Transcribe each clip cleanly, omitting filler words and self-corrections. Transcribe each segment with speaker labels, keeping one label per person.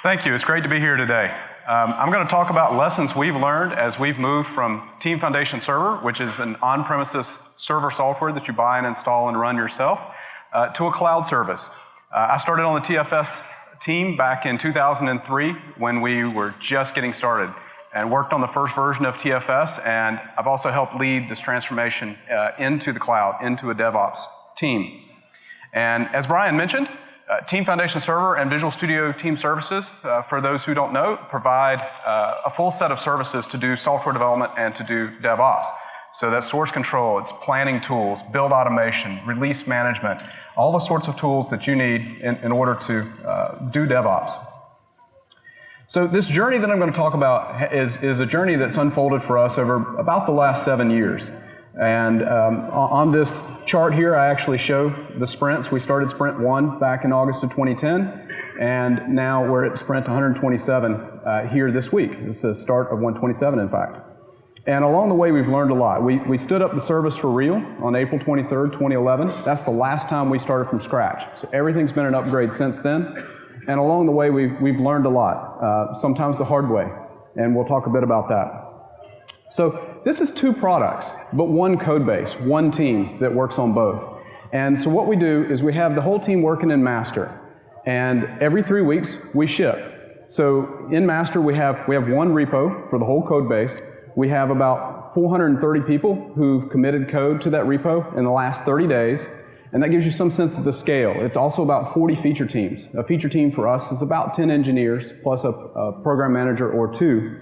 Speaker 1: Thank you. It's great to be here today. I'm going to talk about lessons we've learned as we've moved from Team Foundation Server, which is an on-premises server software that you buy and install and run yourself, to a cloud service. I started on the TFS team back in 2003 when we were just getting started and worked on the first version of TFS, and I've also helped lead this transformation into the cloud, into a DevOps team. And as Brian mentioned, Team Foundation Server and Visual Studio Team Services, for those who don't know, provide a full set of services to do software development and to do DevOps. So that's source control, it's planning tools, build automation, release management, all the sorts of tools that you need in order to do DevOps. So this journey that I'm going to talk about is a journey that's unfolded for us over about the last 7 years. And on this chart here, I actually show the sprints. We started Sprint 1 back in August of 2010, and now we're at Sprint 127 here this week. It's the start of 127, in fact. And along the way, we've learned a lot. We stood up the service for real on April 23rd, 2011. That's the last time we started from scratch. So everything's been an upgrade since then. And along the way, we've learned a lot, sometimes the hard way, and we'll talk a bit about that. So this is two products, but one code base, one team that works on both. And so what we do is we have the whole team working in master, and every 3 weeks we ship. So in master we have one repo for the whole code base. We have about 430 people who've committed code to that repo in the last 30 days, and that gives you some sense of the scale. It's also about 40 feature teams. A feature team for us is about 10 engineers plus a program manager or two.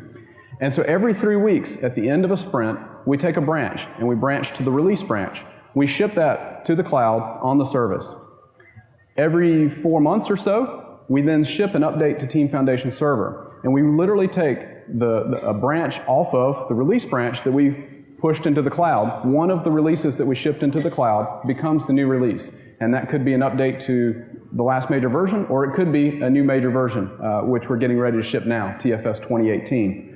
Speaker 1: And so every 3 weeks, at the end of a sprint, we take a branch, and we branch to the release branch. We ship that to the cloud on the service. Every 4 months or so, we then ship an update to Team Foundation Server. And we literally take a branch off of the release branch that we pushed into the cloud. One of the releases that we shipped into the cloud becomes the new release. And that could be an update to the last major version, or it could be a new major version, which we're getting ready to ship now, TFS 2018.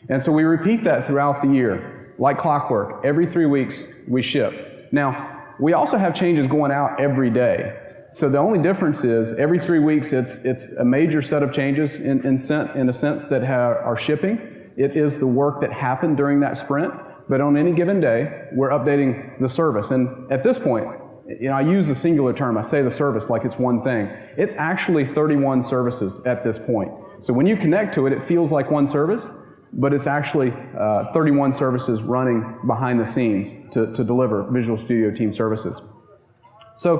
Speaker 1: And so we repeat that throughout the year, like clockwork. Every 3 weeks, we ship. Now, we also have changes going out every day. So the only difference is every 3 weeks, it's a major set of changes in a sense that are shipping. It is the work that happened during that sprint, but on any given day, we're updating the service. And at this point, I use the singular term. I say the service like it's one thing. It's actually 31 services at this point. So when you connect to it, it feels like one service, but it's actually 31 services running behind the scenes to deliver Visual Studio Team Services. So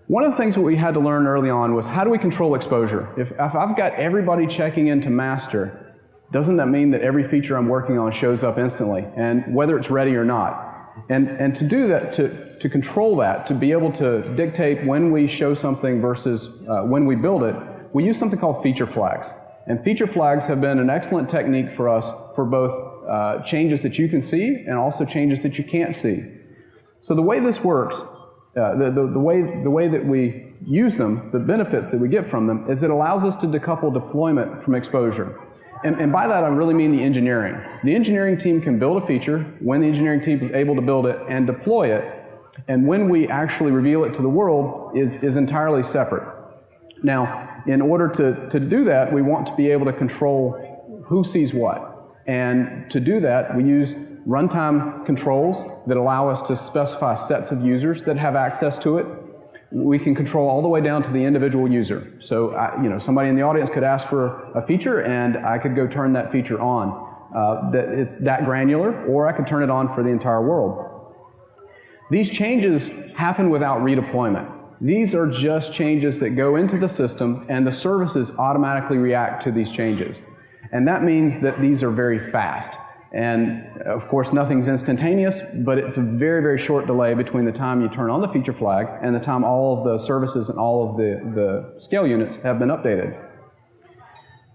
Speaker 1: one of the things that we had to learn early on was how do we control exposure? If I've got everybody checking into master, doesn't that mean that every feature I'm working on shows up instantly, and whether it's ready or not? And to do that, to control that, to be able to dictate when we show something versus when we build it, we use something called feature flags. And feature flags have been an excellent technique for us for both changes that you can see and also changes that you can't see. So the way this works, the way that we use them, the benefits that we get from them, is it allows us to decouple deployment from exposure. And by that I really mean the engineering. The engineering team can build a feature when the engineering team is able to build it and deploy it, and when we actually reveal it to the world is entirely separate. Now, in order to do that, we want to be able to control who sees what. And to do that, we use runtime controls that allow us to specify sets of users that have access to it. We can control all the way down to the individual user. So, somebody in the audience could ask for a feature, and I could go turn that feature on. It's that granular, or I could turn it on for the entire world. These changes happen without redeployment. These are just changes that go into the system, and the services automatically react to these changes. And that means that these are very fast. And of course, nothing's instantaneous, but it's a very, very short delay between the time you turn on the feature flag and the time all of the services and all of the scale units have been updated.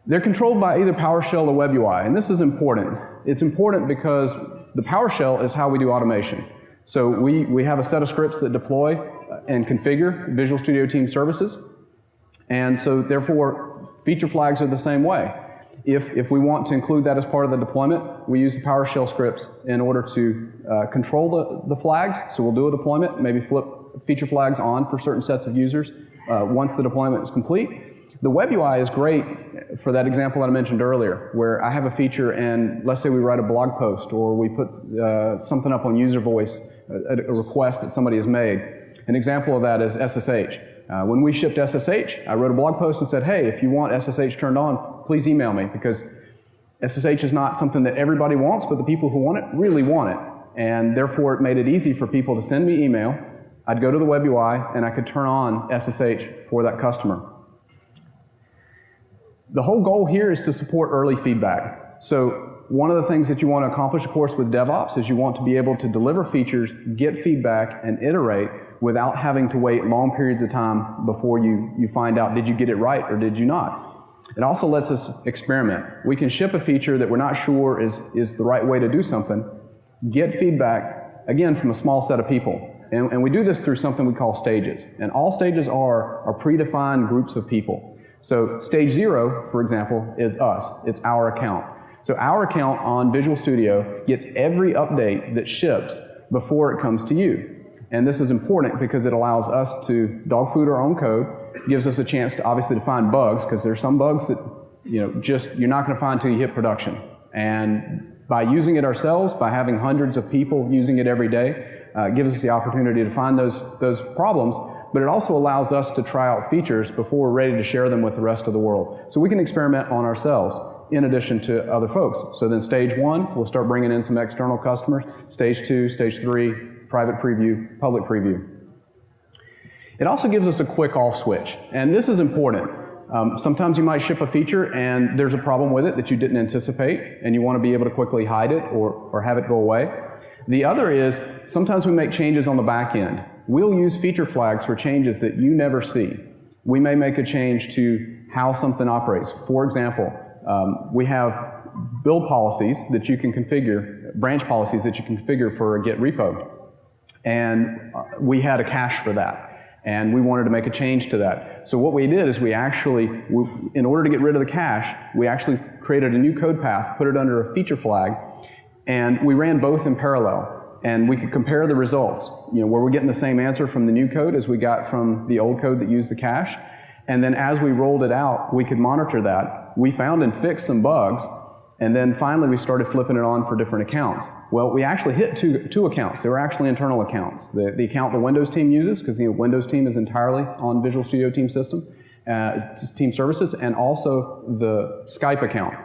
Speaker 1: They're controlled by either PowerShell or WebUI, and this is important. It's important because the PowerShell is how we do automation. So we have a set of scripts that deploy and configure Visual Studio Team Services, and so therefore feature flags are the same way. If we want to include that as part of the deployment, we use the PowerShell scripts in order to control the flags. So we'll do a deployment, maybe flip feature flags on for certain sets of users once the deployment is complete.
Speaker 2: The web UI is great for that example that I mentioned earlier, where I have a feature and let's say we write a blog post or we put something up on user voice, a request that somebody has made. An example of that is SSH. When we shipped SSH, I wrote a blog post and said, hey, if you want SSH turned on, please email me, because SSH is not something that everybody wants, but the people who want it really want it. And therefore, it made it easy for people to send me email. I'd go to the web UI and I could turn on SSH for that customer. The whole goal here is to support early feedback. So one of the things that you want to accomplish, of course, with DevOps is you want to be able to deliver features, get feedback, and iterate without having to wait long periods of time before you find out, did you get it right or did you not? It also lets us experiment. We can ship a feature that we're not sure is the right way to do something, get feedback, again, from a small set of people. And we do this through something we call stages. And all stages are predefined groups of people. So stage 0, for example, is us. It's our account. So our account on Visual Studio gets every update that ships before it comes to you. And this is important because it allows us to dog food our own code, gives us a chance to obviously to find bugs, because there's some bugs that just you're not going to find until you hit production. And by using it ourselves, by having hundreds of people using it every day, it gives us the opportunity to find those problems, but it also allows us to try out features before we're ready to share them with the rest of the world. So we can experiment on ourselves in addition to other folks. So then stage 1, we'll start bringing in some external customers. Stage 2, stage 3, private preview, public preview. It also gives us a quick off switch, and this is important. Sometimes you might ship a feature and there's a problem with it that you didn't anticipate, and you want to be able to quickly hide it or have it go away. The other is, sometimes we make changes on the back end. We'll use feature flags for changes that you never see. We may make a change to how something operates. For example, we have build policies that you can configure, branch policies that you can configure for a Git repo. And we had a cache for that. And we wanted to make a change to that. So what we did is in order to get rid of the cache, we actually created a new code path, put it under a feature flag, and we ran both in parallel. And we could compare the results. Were we getting the same answer from the new code as we got from the old code that used the cache? And then as we rolled it out, we could monitor that. We found and fixed some bugs, and then finally we started flipping it on for different accounts. Well, we actually hit two accounts. They were actually internal accounts. The account the Windows team uses, because the Windows team is entirely on Visual Studio Team System, Team Services, and also the Skype account.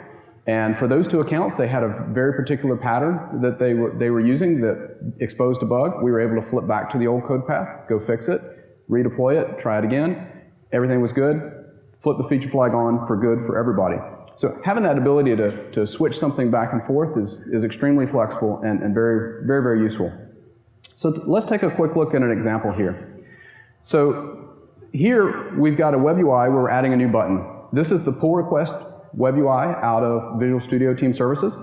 Speaker 2: And for those two accounts, they had a very particular pattern that they were using that exposed a bug. We were able to flip back to the old code path, go fix it, redeploy it, try it again. Everything was good. Flip the feature flag on for good for everybody. So having that ability to switch something back and forth is extremely flexible and very, very, very useful. So let's take a quick look at an example here. So here we've got a web UI where we're adding a new button. This is the pull request web UI out of Visual Studio Team Services.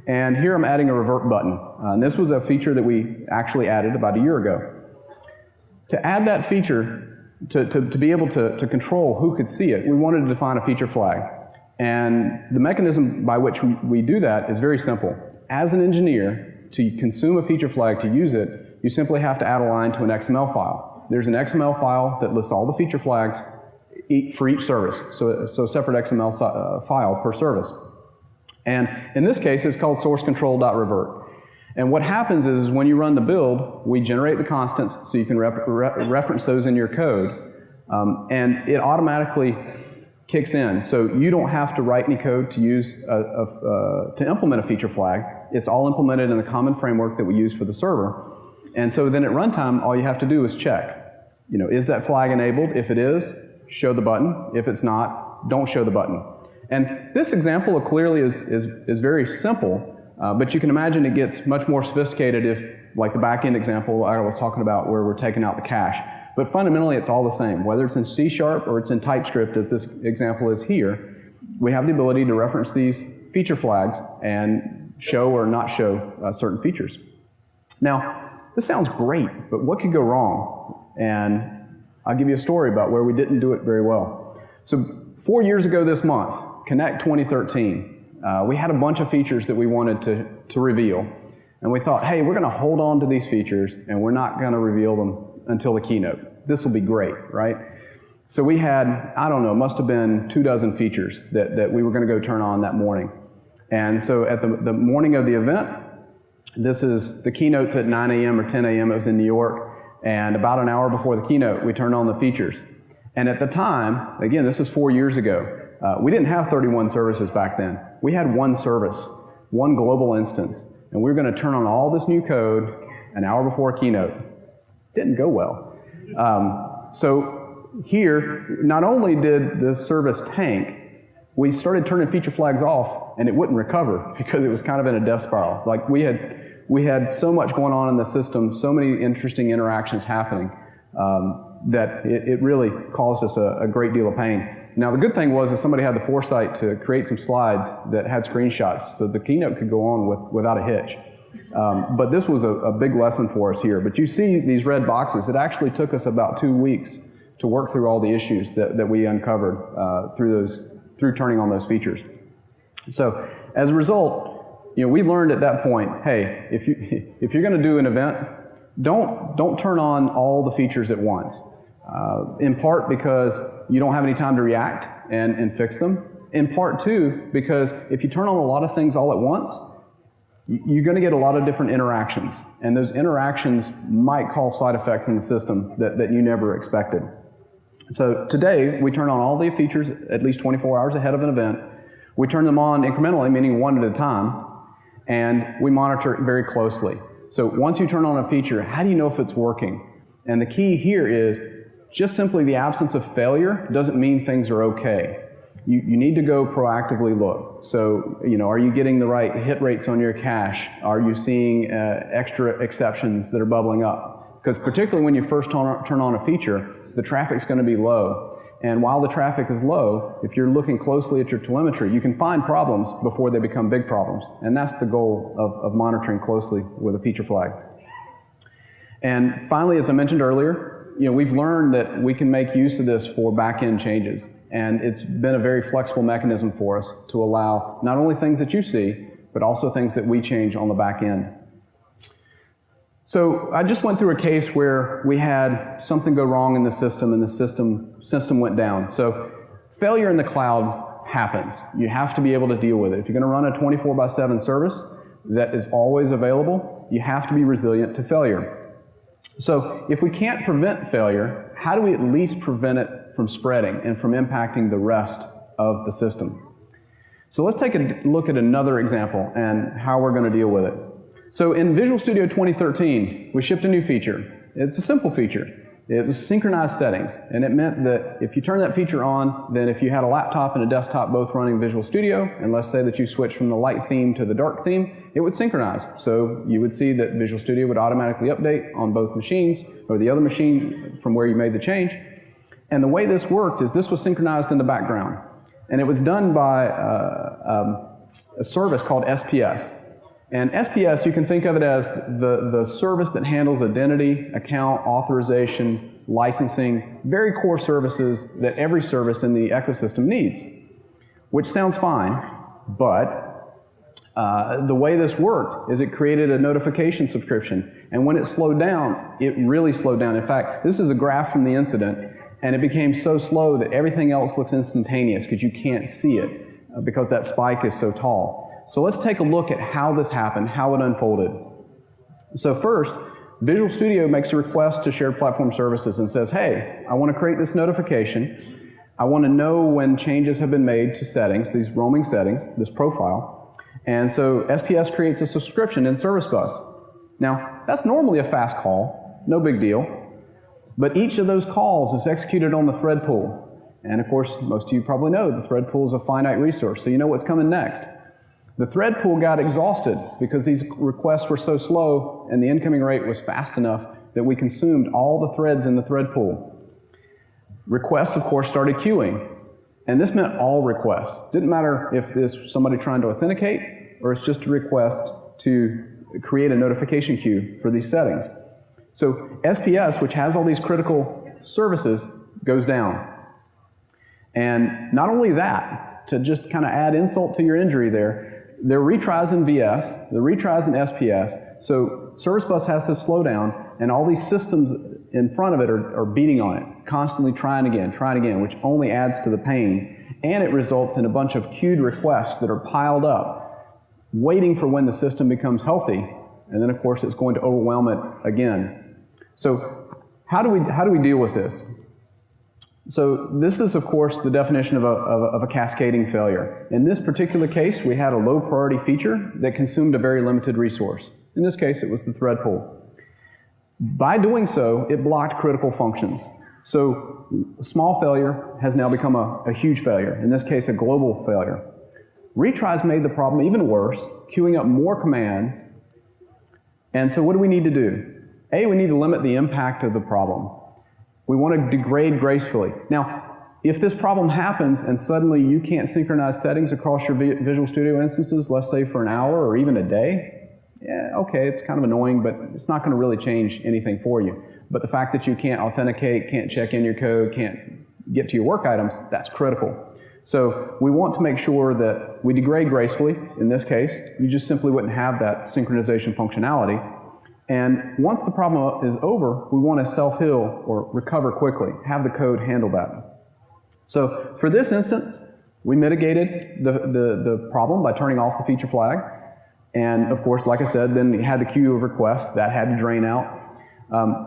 Speaker 2: And here I'm adding a revert button. And this was a feature that we actually added about a year ago. To add that feature, to be able to control who could see it, we wanted to define a feature flag. And the mechanism by which we do that is very simple. As an engineer, to consume a feature flag, to use it, you simply have to add a line to an XML file. There's an XML file that lists all the feature flags for each service, so a separate XML file per service. And in this case, it's called sourcecontrol.revert. And what happens is when you run the build, we generate the constants so you can reference those in your code, and it automatically kicks in. So you don't have to write any code to use to implement a feature flag. It's all implemented in the common framework that we use for the server. And so then at runtime, all you have to do is check. Is that flag enabled? If it is, show the button. If it's not, don't show the button. And this example clearly is very simple, but you can imagine it gets much more sophisticated if, like the back-end example I was talking about where we're taking out the cache. But fundamentally, it's all the same. Whether it's in C# or it's in TypeScript, as this example is here, we have the ability to reference these feature flags and show or not show certain features. Now, this sounds great, but what could go wrong? And I'll give you a story about where we didn't do it very well. So 4 years ago this month, Connect 2013, we had a bunch of features that we wanted to reveal. And we thought, hey, we're going to hold on to these features and we're not going to reveal them until the keynote. This will be great, right? So we had, I don't know, must have been 24 features that we were going to go turn on that morning. And so at the morning of the event, this is the keynote's at 9 a.m. or 10 a.m. It was in New York. And about an hour before the keynote, we turned on the features. And at the time, again, this is 4 years ago, we didn't have 31 services back then. We had one service, one global instance. And we were going to turn on all this new code an hour before a keynote. Didn't go well. So here, not only did the service tank, we started turning feature flags off, and it wouldn't recover because it was kind of in a death spiral. Like we had so much going on in the system, so many interesting interactions happening, that it really caused us a great deal of pain. Now the good thing was that somebody had the foresight to create some slides that had screenshots so the keynote could go on without a hitch. But this was a big lesson for us here. But you see these red boxes. It actually took us about 2 weeks to work through all the issues that we uncovered through turning on those features. So as a result, we learned at that point, hey, if you're going to do an event, don't turn on all the features at once. In part because you don't have any time to react and fix them. In part too, because if you turn on a lot of things all at once, you're going to get a lot of different interactions. And those interactions might cause side effects in the system that you never expected. So today, we turn on all the features at least 24 hours ahead of an event. We turn them on incrementally, meaning one at a time, and we monitor it very closely. So once you turn on a feature, how do you know if it's working? And the key here is just simply the absence of failure doesn't mean things are okay. You need to go proactively look. So, are you getting the right hit rates on your cache? Are you seeing extra exceptions that are bubbling up? Because particularly when you first turn on a feature, the traffic's going to be low. And while the traffic is low, if you're looking closely at your telemetry, you can find problems before they become big problems. And that's the goal of monitoring closely with a feature flag. And finally, as I mentioned earlier, we've learned that we can make use of this for back-end changes. And it's been a very flexible mechanism for us to allow not only things that you see, but also things that we change on the back end. So I just went through a case where we had something go wrong in the system and the system went down. So failure in the cloud happens. You have to be able to deal with it. If you're going to run a 24/7 service that is always available, you have to be resilient to failure. So if we can't prevent failure, how do we at least prevent it from spreading and from impacting the rest of the system? So let's take a look at another example and how we're going to deal with it. So in Visual Studio 2013, we shipped a new feature. It's a simple feature. It was synchronized settings, and it meant that if you turn that feature on, then if you had a laptop and a desktop both running Visual Studio, and let's say that you switched from the light theme to the dark theme, it would synchronize. So you would see that Visual Studio would automatically update on both machines, or the other machine from where you made the change. And the way this worked is this was synchronized in the background. And it was done by a service called SPS. And SPS, you can think of it as the service that handles identity, account, authorization, licensing, very core services that every service in the ecosystem needs, which sounds fine, but the way this worked is it created a notification subscription. And when it slowed down, it really slowed down. In fact, this is a graph from the incident, and it became so slow that everything else looks instantaneous because you can't see it because that spike is so tall. So let's take a look at how this happened, how it unfolded. So first, Visual Studio makes a request to shared platform services and says, hey, I want to create this notification. I want to know when changes have been made to settings, these roaming settings, this profile. And so SPS creates a subscription in Service Bus. Now, that's normally a fast call, no big deal. But each of those calls is executed on the thread pool. And of course, most of you probably know the thread pool is a finite resource, so you know what's coming next. The thread pool got exhausted because these requests were so slow and the incoming rate was fast enough that we consumed all the threads in the thread pool. Requests, of course, started queuing. And this meant all requests. Didn't matter if it's somebody trying to authenticate or it's just a request to create a notification queue for these settings. So SPS, which has all these critical services, goes down. And not only that, to just kind of add insult to your injury there are retries in VS, the retries in SPS, so Service Bus has to slow down, and all these systems in front of it are beating on it, constantly trying again, which only adds to the pain, and it results in a bunch of queued requests that are piled up, waiting for when the system becomes healthy, and then of course it's going to overwhelm it again. So how do we deal with this? So this is, of course, the definition of a cascading failure. In this particular case, we had a low priority feature that consumed a very limited resource. In this case, it was the thread pool. By doing so, it blocked critical functions. So a small failure has now become a huge failure, in this case, a global failure. Retries made the problem even worse, queuing up more commands. And so what do we need to do? A, we need to limit the impact of the problem. We want to degrade gracefully. Now, if this problem happens and suddenly you can't synchronize settings across your Visual Studio instances, let's say for an hour or even a day, yeah, okay, it's kind of annoying, but it's not going to really change anything for you. But the fact that you can't authenticate, can't check in your code, can't get to your work items, that's critical. So we want to make sure that we degrade gracefully. In this case, you just simply wouldn't have that synchronization functionality. And once the problem is over, we want to self-heal or recover quickly, have the code handle that. So for this instance, we mitigated the problem by turning off the feature flag. And of course, like I said, then we had the queue of requests that had to drain out.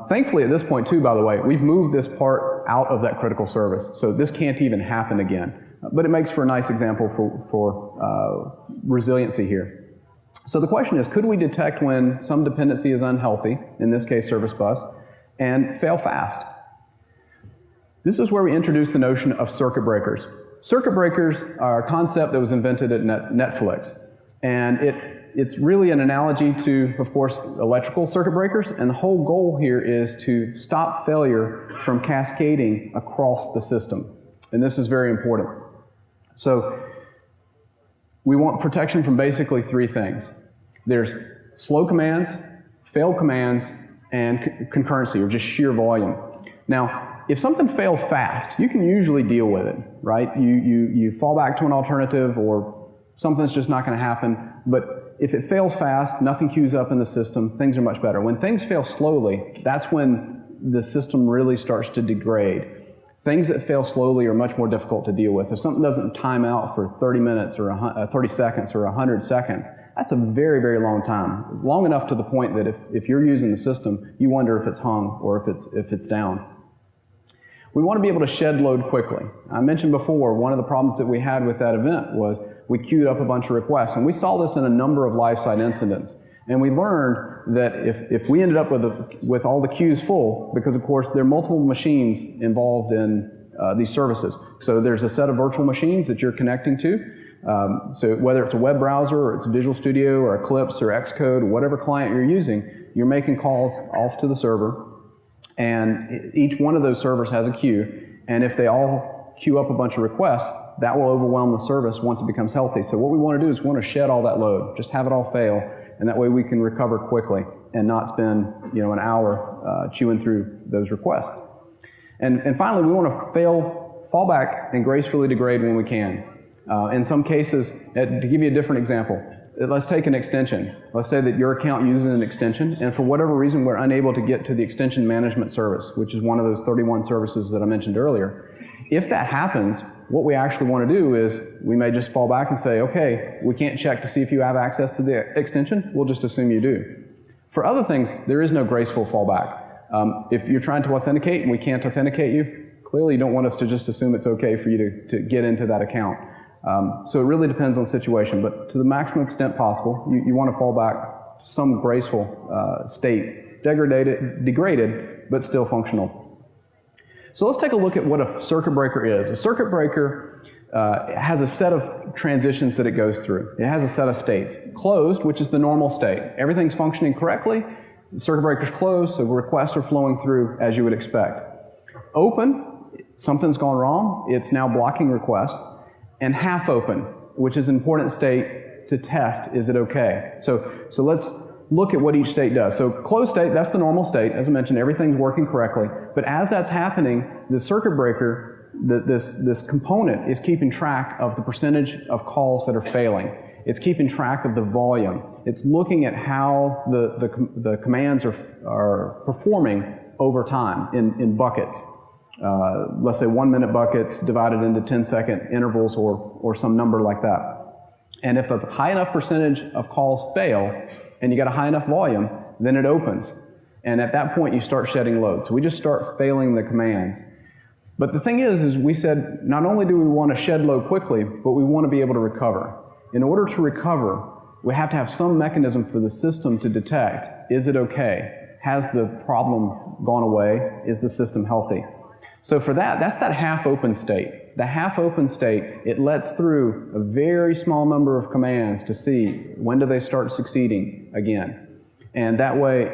Speaker 2: Thankfully at this point too, by the way, we've moved this part out of that critical service. So this can't even happen again. But it makes for a nice example for resiliency here. So the question is, could we detect when some dependency is unhealthy, in this case service bus, and fail fast? This is where we introduce the notion of circuit breakers. Circuit breakers are a concept that was invented at Netflix. And it's really an analogy to, of course, electrical circuit breakers. And the whole goal here is to stop failure from cascading across the system. And this is very important. So we want protection from basically three things. There's slow commands, failed commands, and concurrency, or just sheer volume. Now, if something fails fast, you can usually deal with it, right? You fall back to an alternative, or something's just not going to happen. But if it fails fast, nothing queues up in the system, things are much better. When things fail slowly, that's when the system really starts to degrade. Things that fail slowly are much more difficult to deal with. If something doesn't time out for 30 minutes or 30 seconds or 100 seconds, that's a very, very long time. Long enough to the point that if you're using the system, you wonder if it's hung or if it's down. We want to be able to shed load quickly. I mentioned before, one of the problems that we had with that event was we queued up a bunch of requests, and we saw this in a number of LifeSite incidents. And we learned that if we ended up with all the queues full, because of course there are multiple machines involved in these services. So there's a set of virtual machines that you're connecting to. So whether it's a web browser, or it's Visual Studio, or Eclipse, or Xcode, or whatever client you're using, you're making calls off to the server. And each one of those servers has a queue. And if they all queue up a bunch of requests, that will overwhelm the service once it becomes healthy. So what we want to do is we want to shed all that load, just have it all fail. And that way we can recover quickly and not spend an hour chewing through those requests. And finally, we want to fall back and gracefully degrade when we can. In some cases, to give you a different example, let's take an extension. Let's say that your account uses an extension, and for whatever reason we're unable to get to the extension management service, which is one of those 31 services that I mentioned earlier. If that happens, what we actually want to do is we may just fall back and say, okay, we can't check to see if you have access to the extension, we'll just assume you do. For other things, there is no graceful fallback. If you're trying to authenticate and we can't authenticate you, clearly you don't want us to just assume it's okay for you to get into that account. So it really depends on the situation, but to the maximum extent possible, you want to fall back to some graceful state, degraded, but still functional. So let's take a look at what a circuit breaker is. A circuit breaker has a set of transitions that it goes through. It has a set of states. Closed, which is the normal state. Everything's functioning correctly. The circuit breaker's closed, so requests are flowing through as you would expect. Open, something's gone wrong. It's now blocking requests. And half open, which is an important state to test, is it okay? So let's look at what each state does. So closed state, that's the normal state. As I mentioned, everything's working correctly. But as that's happening, the circuit breaker, this component is keeping track of the percentage of calls that are failing. It's keeping track of the volume. It's looking at how the commands are performing over time in buckets. Let's say 1 minute buckets divided into 10-second intervals or some number like that. And if a high enough percentage of calls fail and you got a high enough volume, then it opens. And at that point you start shedding load. So we just start failing the commands. But the thing is we said not only do we want to shed load quickly, but we want to be able to recover. In order to recover, we have to have some mechanism for the system to detect, is it okay? Has the problem gone away? Is the system healthy? So for that, that's that half-open state. The half-open state, it lets through a very small number of commands to see when do they start succeeding again. And that way,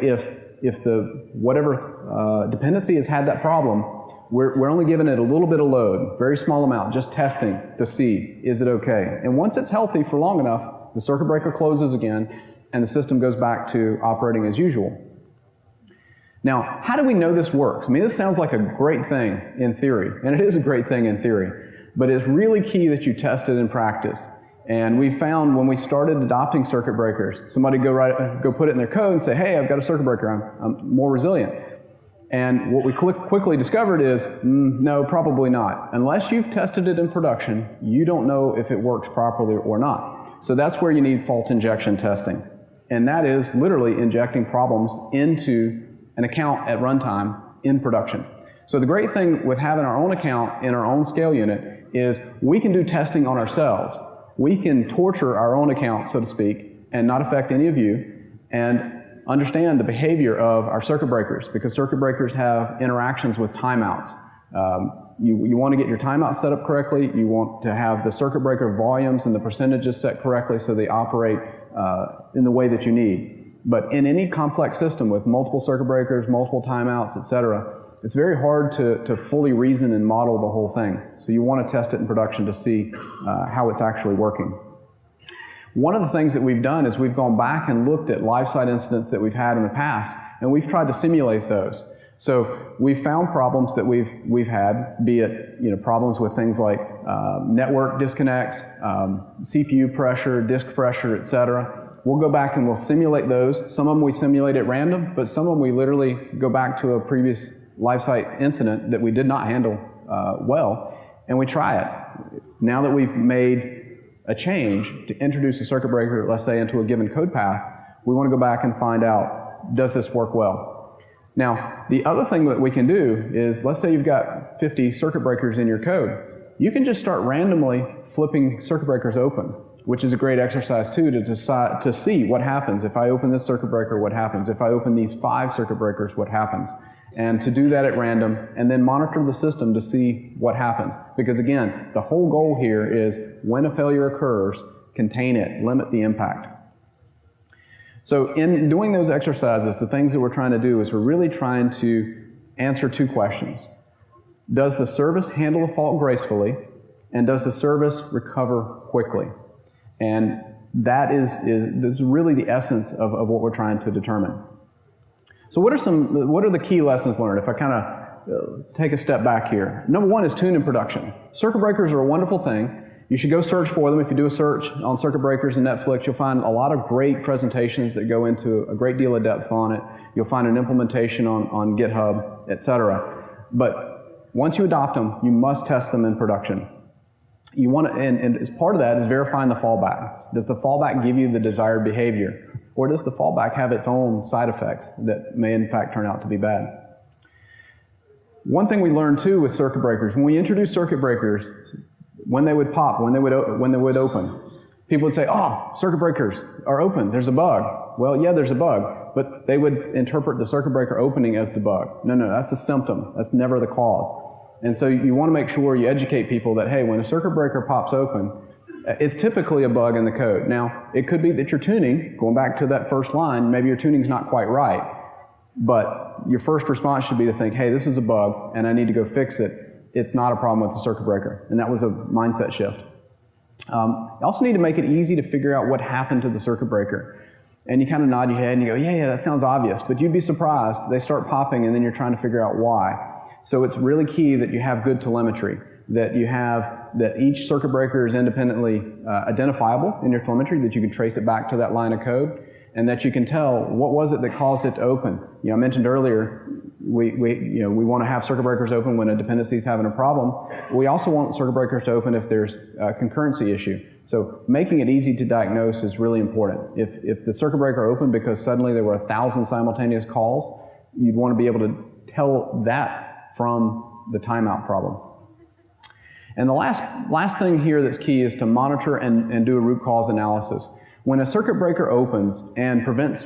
Speaker 2: if the whatever dependency has had that problem, we're only giving it a little bit of load, very small amount, just testing to see, is it okay? And once it's healthy for long enough, the circuit breaker closes again, and the system goes back to operating as usual. Now, how do we know this works? I mean, this sounds like a great thing in theory, and it is a great thing in theory, but it's really key that you test it in practice. And we found when we started adopting circuit breakers, somebody go put it in their code and say, hey, I've got a circuit breaker, I'm more resilient. And what we quickly discovered is, no, probably not. Unless you've tested it in production, you don't know if it works properly or not. So that's where you need fault injection testing. And that is literally injecting problems into an account at runtime in production. So the great thing with having our own account in our own scale unit is we can do testing on ourselves. We can torture our own account, so to speak, and not affect any of you, and understand the behavior of our circuit breakers, because circuit breakers have interactions with timeouts. You want to get your timeout set up correctly. You want to have the circuit breaker volumes and the percentages set correctly so they operate in the way that you need. But in any complex system with multiple circuit breakers, multiple timeouts, etc., it's very hard to fully reason and model the whole thing. So you want to test it in production to see how it's actually working. One of the things that we've done is we've gone back and looked at LifeSite incidents that we've had in the past, and we've tried to simulate those. So we've found problems that we've had, be it problems with things like network disconnects, CPU pressure, disk pressure, etc. We'll go back and we'll simulate those. Some of them we simulate at random, but some of them we literally go back to a previous LifeSite incident that we did not handle well, and we try it. Now that we've made a change to introduce a circuit breaker, let's say, into a given code path, we want to go back and find out, does this work well? Now, the other thing that we can do is, let's say you've got 50 circuit breakers in your code. You can just start randomly flipping circuit breakers open, which is a great exercise too, to see what happens. If I open this circuit breaker, what happens? If I open these 5 circuit breakers, what happens? And to do that at random, and then monitor the system to see what happens. Because again, the whole goal here is when a failure occurs, contain it, limit the impact. So in doing those exercises, the things that we're trying to do is we're really trying to answer 2 questions. Does the service handle a fault gracefully? And does the service recover quickly? And that's really the essence of what we're trying to determine. So what are the key lessons learned if I kind of take a step back here? Number 1 is tune in production. Circuit breakers are a wonderful thing. You should go search for them. If you do a search on circuit breakers in Netflix, you'll find a lot of great presentations that go into a great deal of depth on it. You'll find an implementation on GitHub, etc. But once you adopt them, you must test them in production. You want to, and as part of that is verifying the fallback. Does the fallback give you the desired behavior? Or does the fallback have its own side effects that may in fact turn out to be bad? One thing we learned too with circuit breakers, when we introduced circuit breakers, when they would pop, when they would open, people would say, oh, circuit breakers are open, there's a bug. Well, yeah, there's a bug, but they would interpret the circuit breaker opening as the bug. No, that's a symptom. That's never the cause. And so you want to make sure you educate people that, hey, when a circuit breaker pops open, it's typically a bug in the code. Now, it could be that your tuning, going back to that first line, maybe your tuning's not quite right, but your first response should be to think, hey, this is a bug, and I need to go fix it. It's not a problem with the circuit breaker. And that was a mindset shift. You also need to make it easy to figure out what happened to the circuit breaker. And you kind of nod your head and you go, yeah, that sounds obvious. But you'd be surprised. They start popping, and then you're trying to figure out why. So it's really key that you have good telemetry, that each circuit breaker is independently identifiable in your telemetry, that you can trace it back to that line of code, and that you can tell what was it that caused it to open. I mentioned earlier, we want to have circuit breakers open when a dependency is having a problem. We also want circuit breakers to open if there's a concurrency issue. So making it easy to diagnose is really important. If the circuit breaker opened because suddenly there were 1,000 simultaneous calls, you'd want to be able to tell that from the timeout problem. And the last thing here that's key is to monitor and do a root cause analysis. When a circuit breaker opens and prevents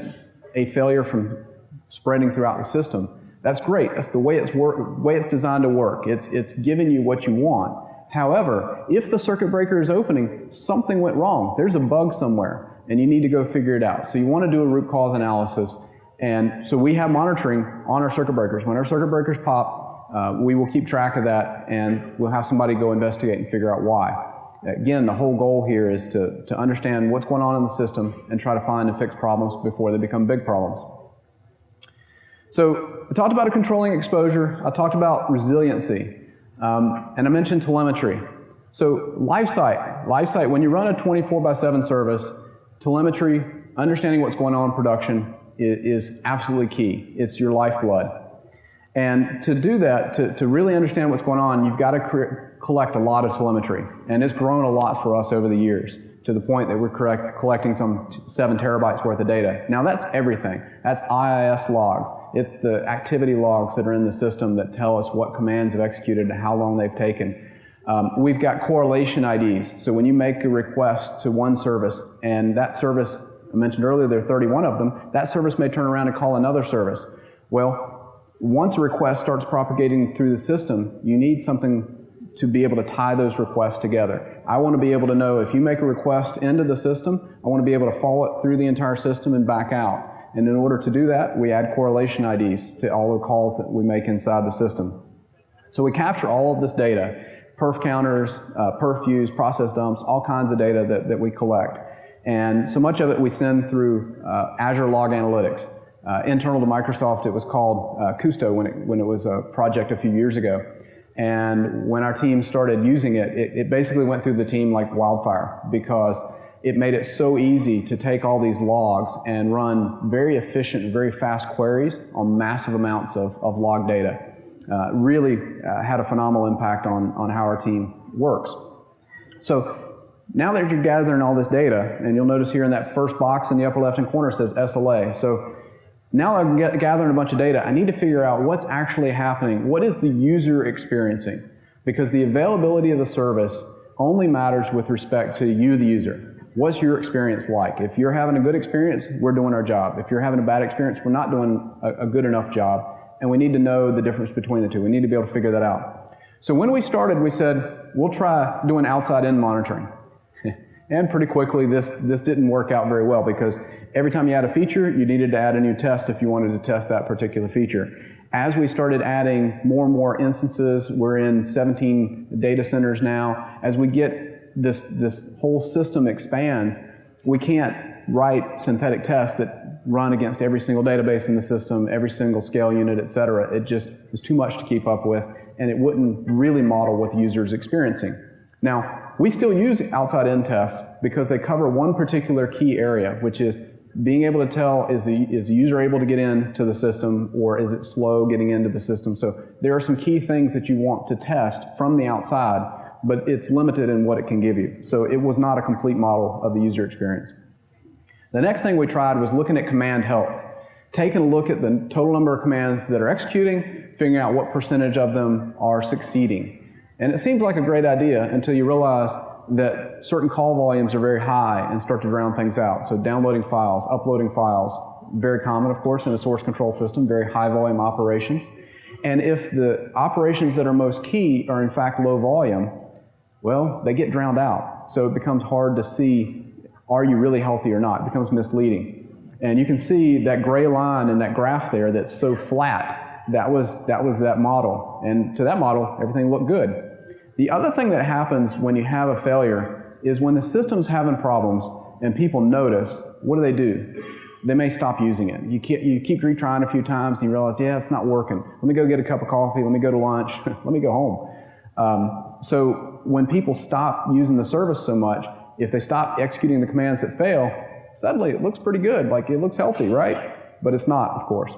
Speaker 2: a failure from spreading throughout the system, that's great. That's the way it's designed to work. It's giving you what you want. However, if the circuit breaker is opening, something went wrong. There's a bug somewhere, and you need to go figure it out. So you want to do a root cause analysis. And so we have monitoring on our circuit breakers. When our circuit breakers pop, we will keep track of that, and we'll have somebody go investigate and figure out why. Again, the whole goal here is to understand what's going on in the system and try to find and fix problems before they become big problems. So I talked about a controlling exposure. I talked about resiliency. And I mentioned telemetry. So LifeSite, when you run a 24/7 service, telemetry, understanding what's going on in production is absolutely key. It's your lifeblood. And to do that, to really understand what's going on, you've got to collect a lot of telemetry. And it's grown a lot for us over the years, to the point that we're collecting some 7 terabytes worth of data. Now that's everything. That's IIS logs. It's the activity logs that are in the system that tell us what commands have executed and how long they've taken. We've got correlation IDs. So when you make a request to one service, and that service, I mentioned earlier there are 31 of them, that service may turn around and call another service. Well, once a request starts propagating through the system, you need something to be able to tie those requests together. I want to be able to know if you make a request into the system, I want to be able to follow it through the entire system and back out. And in order to do that, we add correlation IDs to all the calls that we make inside the system. So we capture all of this data, perf counters, perf views, process dumps, all kinds of data that we collect. And so much of it we send through Azure Log Analytics. Internal to Microsoft, it was called Custo when it was a project a few years ago. And when our team started using it, it basically went through the team like wildfire, because it made it so easy to take all these logs and run very efficient, very fast queries on massive amounts of log data. Really had a phenomenal impact on how our team works. So now that you're gathering all this data, and you'll notice here in that first box in the upper left-hand corner it says SLA. So now I'm gathering a bunch of data. I need to figure out what's actually happening. What is the user experiencing? Because the availability of the service only matters with respect to you, the user. What's your experience like? If you're having a good experience, we're doing our job. If you're having a bad experience, we're not doing a good enough job. And we need to know the difference between the two. We need to be able to figure that out. So when we started, we said, we'll try doing outside-in monitoring. And pretty quickly, this didn't work out very well, because every time you add a feature, you needed to add a new test if you wanted to test that particular feature. As we started adding more and more instances, we're in 17 data centers now. As we get this whole system expands, we can't write synthetic tests that run against every single database in the system, every single scale unit, et cetera. It just is too much to keep up with, and it wouldn't really model what the user is experiencing. Now, we still use outside-in tests because they cover one particular key area, which is being able to tell, is the user able to get into the system, or is it slow getting into the system? So there are some key things that you want to test from the outside, but it's limited in what it can give you. So it was not a complete model of the user experience. The next thing we tried was looking at command health, taking a look at the total number of commands that are executing, figuring out what percentage of them are succeeding. And it seems like a great idea until you realize that certain call volumes are very high and start to drown things out. So downloading files, uploading files, very common, of course, in a source control system, very high volume operations. And if the operations that are most key are in fact low volume, well, they get drowned out. So it becomes hard to see, are you really healthy or not? It becomes misleading. And you can see that gray line in that graph there that's so flat. That was that model. And to that model, everything looked good. The other thing that happens when you have a failure is when the system's having problems and people notice, what do? they may stop using it. You keep retrying a few times and you realize, yeah, it's not working. Let me go get a cup of coffee, let me go to lunch, let me go home. So when people stop using the service so much, if they stop executing the commands that fail, suddenly it looks pretty good, like it looks healthy, right? But it's not, of course.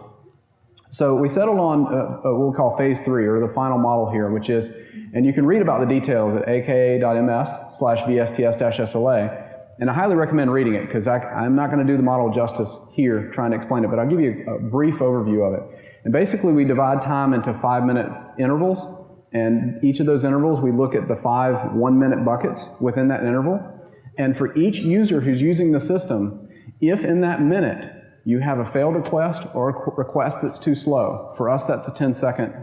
Speaker 2: So we settled on what we'll call phase 3, or the final model here, which is, and you can read about the details at aka.ms/vsts-sla, and I highly recommend reading it, because I'm not going to do the model justice here trying to explain it, but I'll give you a brief overview of it. And basically we divide time into 5-minute intervals, and each of those intervals we look at the 5 1-minute buckets within that interval. And for each user who's using the system, if in that minute you have a failed request or a request that's too slow, for us that's a 10-second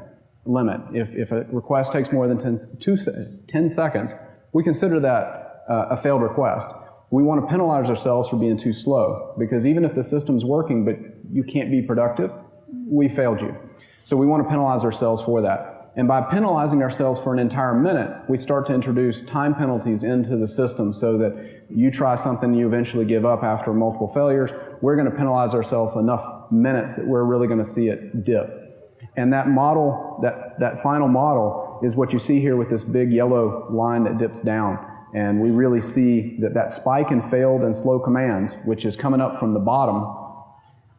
Speaker 2: limit. If a request takes more than 10 seconds, we consider that a failed request. We want to penalize ourselves for being too slow, because even if the system's working but you can't be productive, we failed you. So we want to penalize ourselves for that. And by penalizing ourselves for an entire minute, we start to introduce time penalties into the system, so that you try something, you eventually give up after multiple failures. We're going to penalize ourselves enough minutes that we're really going to see it dip. And that model, that final model, is what you see here with this big yellow line that dips down. And we really see that spike in failed and slow commands, which is coming up from the bottom,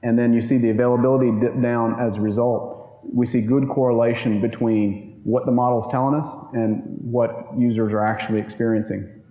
Speaker 2: and then you see the availability dip down as a result. We see good correlation between what the model is telling us and what users are actually experiencing.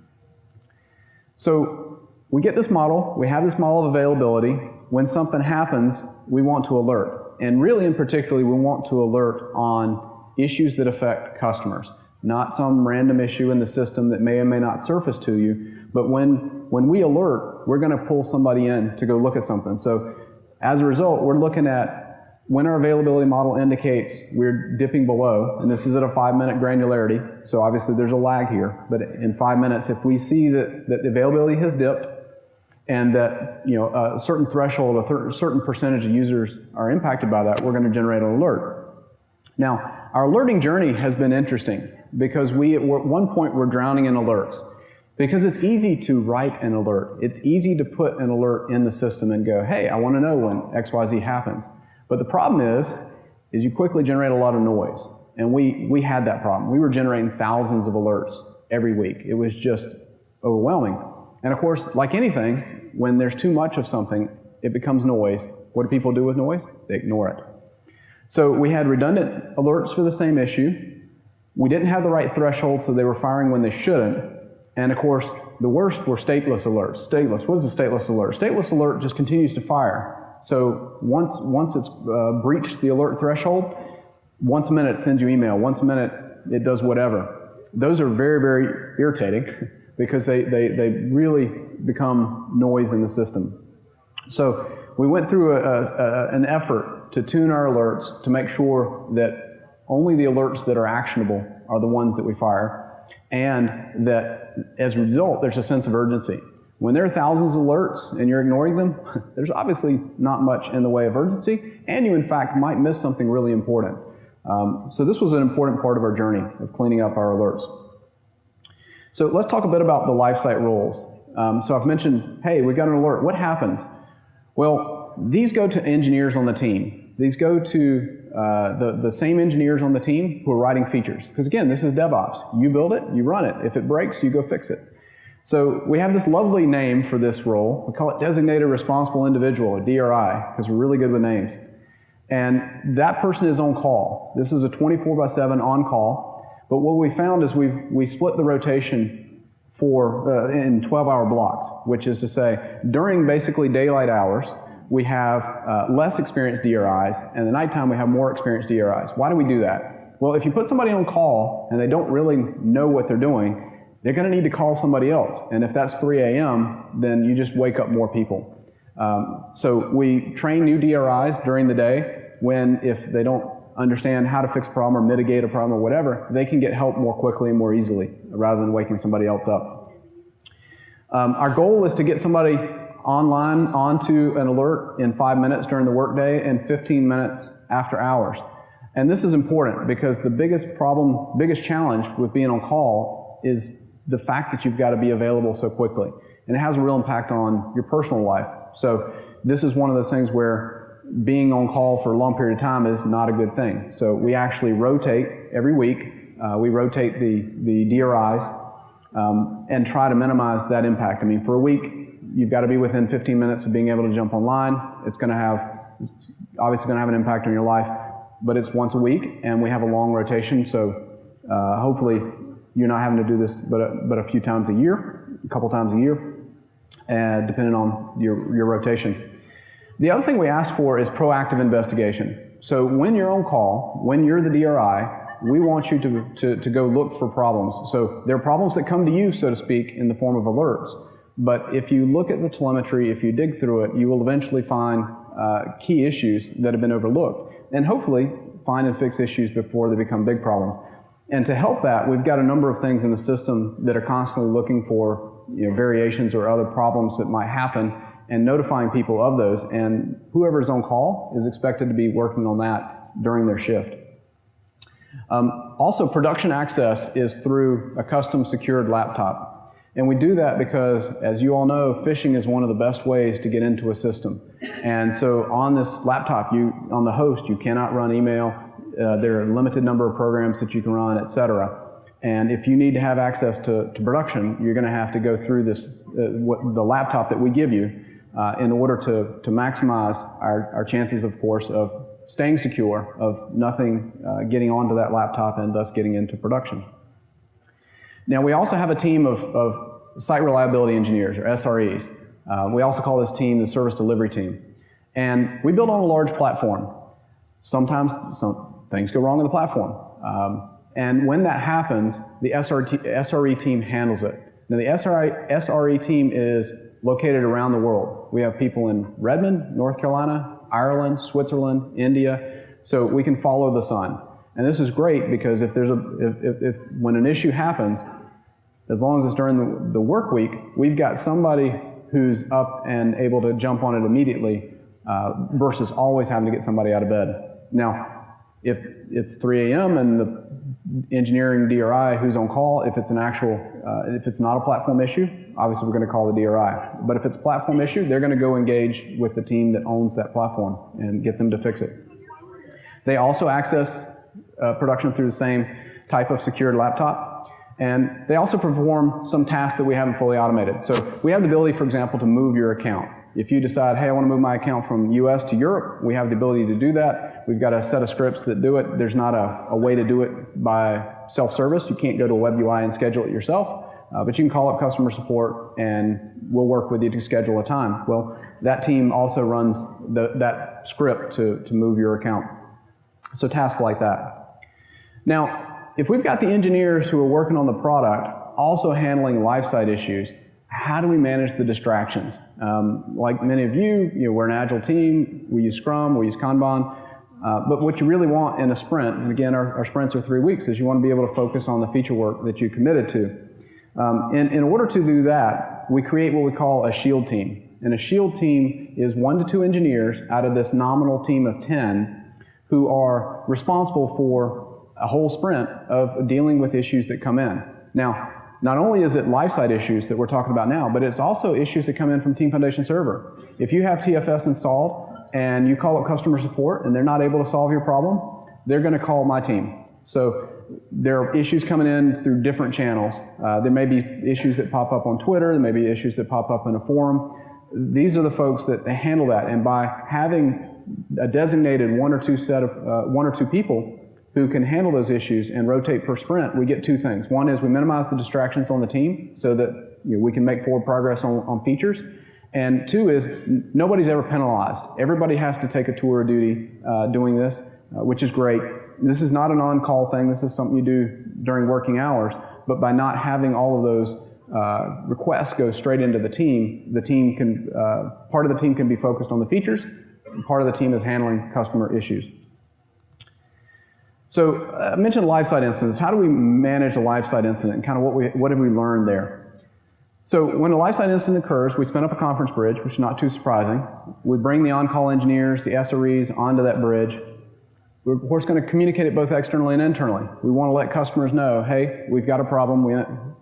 Speaker 2: So we get this model, we have this model of availability. When something happens, we want to alert. And really in particular, we want to alert on issues that affect customers. Not some random issue in the system that may or may not surface to you, but when we alert, we're going to pull somebody in to go look at something. So as a result, we're looking at when our availability model indicates we're dipping below, and this is at a 5-minute granularity, so obviously there's a lag here, but in 5 minutes, if we see that the availability has dipped and that a certain threshold, a certain percentage of users are impacted by that, we're going to generate an alert. Now, our alerting journey has been interesting, because at one point we're drowning in alerts. Because it's easy to write an alert. It's easy to put an alert in the system and go, hey, I want to know when XYZ happens. But the problem is you quickly generate a lot of noise. And we had that problem. We were generating thousands of alerts every week. It was just overwhelming. And of course, like anything, when there's too much of something, it becomes noise. What do people do with noise? They ignore it. So we had redundant alerts for the same issue. We didn't have the right threshold, so they were firing when they shouldn't. And of course, the worst were stateless alerts. Stateless, what is a stateless alert? Stateless alert just continues to fire. So once it's breached the alert threshold, once a minute it sends you email, once a minute it does whatever. Those are very, very irritating, because they really become noise in the system. So we went through an effort to tune our alerts to make sure that only the alerts that are actionable are the ones that we fire, and that as a result there's a sense of urgency. When there are thousands of alerts and you're ignoring them, there's obviously not much in the way of urgency, and you in fact might miss something really important. So this was an important part of our journey of cleaning up our alerts. So let's talk a bit about the LifeSite Rules. So I've mentioned, hey, we got an alert. What happens? Well, these go to engineers on the team. These go to the same engineers on the team who are writing features. Because again, this is DevOps. You build it, you run it. If it breaks, you go fix it. So we have this lovely name for this role. We call it Designated Responsible Individual, or DRI, because we're really good with names. And that person is on call. This is a 24/7 on call. But what we found is we split the rotation in 12-hour blocks, which is to say, during basically daylight hours, we have less experienced DRIs, and at nighttime we have more experienced DRIs. Why do we do that? Well, if you put somebody on call and they don't really know what they're doing, they're going to need to call somebody else. And if that's 3 a.m., then you just wake up more people. So we train new DRIs during the day, when if they don't understand how to fix a problem or mitigate a problem or whatever, they can get help more quickly and more easily, rather than waking somebody else up. Our goal is to get somebody online onto an alert in 5 minutes during the workday and 15 minutes after hours. And this is important, because the biggest challenge with being on call is the fact that you've got to be available so quickly. and it has a real impact on your personal life. So this is one of those things where being on call for a long period of time is not a good thing. So we actually rotate every week. We rotate the DRIs and try to minimize that impact. I mean, for a week, you've got to be within 15 minutes of being able to jump online. It's going to have, obviously going to have an impact on your life, but it's once a week, and we have a long rotation, so hopefully you're not having to do this but a few times a year, a couple times a year, depending on your rotation. The other thing we ask for is proactive investigation. So when you're on call, when you're the DRI, we want you to go look for problems. So there are problems that come to you, so to speak, in the form of alerts. But if you look at the telemetry, if you dig through it, you will eventually find key issues that have been overlooked, and hopefully find and fix issues before they become big problems. And to help that, we've got a number of things in the system that are constantly looking for variations or other problems that might happen and notifying people of those. And whoever's on call is expected to be working on that during their shift. Also, production access is through a custom secured laptop. And we do that because, as you all know, phishing is one of the best ways to get into a system. And so on this laptop, on the host, you cannot run email. There are a limited number of programs that you can run, etc. And if you need to have access to production, you're going to have to go through this, the laptop that we give you in order to maximize our chances, of course, of staying secure, of nothing getting onto that laptop and thus getting into production. Now, we also have a team of site reliability engineers, or SREs. We also call this team the service delivery team. And we build on a large platform. Sometimes some things go wrong with the platform. And when that happens, the SRE team handles it. Now, the SRE team is located around the world. We have people in Redmond, North Carolina, Ireland, Switzerland, India, so we can follow the sun. And this is great because if when an issue happens, as long as it's during the work week, we've got somebody who's up and able to jump on it immediately versus always having to get somebody out of bed. Now, if it's 3 a.m. and the engineering DRI who's on call, if it's if it's not a platform issue, obviously we're going to call the DRI. But if it's a platform issue, they're going to go engage with the team that owns that platform and get them to fix it. They also access production through the same type of secured laptop. And they also perform some tasks that we haven't fully automated. So we have the ability, for example, to move your account. If you decide, hey, I want to move my account from US to Europe, we have the ability to do that. We've got a set of scripts that do it. There's not a way to do it by self-service. You can't go to a web UI and schedule it yourself. But you can call up customer support and we'll work with you to schedule a time. Well, that team also runs that script to move your account. So tasks like that. Now, if we've got the engineers who are working on the product also handling LifeSite issues, how do we manage the distractions? Like many of you, we're an agile team, we use Scrum, we use Kanban, but what you really want in a sprint, and again, our sprints are 3 weeks, is you want to be able to focus on the feature work that you committed to. In order to do that, we create what we call a shield team. And a shield team is 1 to 2 engineers out of this nominal team of 10 who are responsible for a whole sprint of dealing with issues that come in. Now, not only is it LifeSite issues that we're talking about now, but it's also issues that come in from Team Foundation Server. If you have TFS installed and you call up customer support and they're not able to solve your problem, they're going to call my team. So there are issues coming in through different channels. There may be issues that pop up on Twitter, there may be issues that pop up in a forum. These are the folks that handle that, and by having a designated 1 or 2 people who can handle those issues and rotate per sprint, we get 2 things. One is we minimize the distractions on the team so that we can make forward progress on features. And 2 is nobody's ever penalized. Everybody has to take a tour of duty doing this, which is great. This is not an on-call thing. This is something you do during working hours. But by not having all of those requests go straight into the team can, part of the team can be focused on the features, and part of the team is handling customer issues. So I mentioned LifeSite incidents. How do we manage a LifeSite incident and kind of what have we learned there? So when a LifeSite incident occurs, we spin up a conference bridge, which is not too surprising. We bring the on-call engineers, the SREs, onto that bridge. We're, of course, going to communicate it both externally and internally. We want to let customers know, hey, we've got a problem,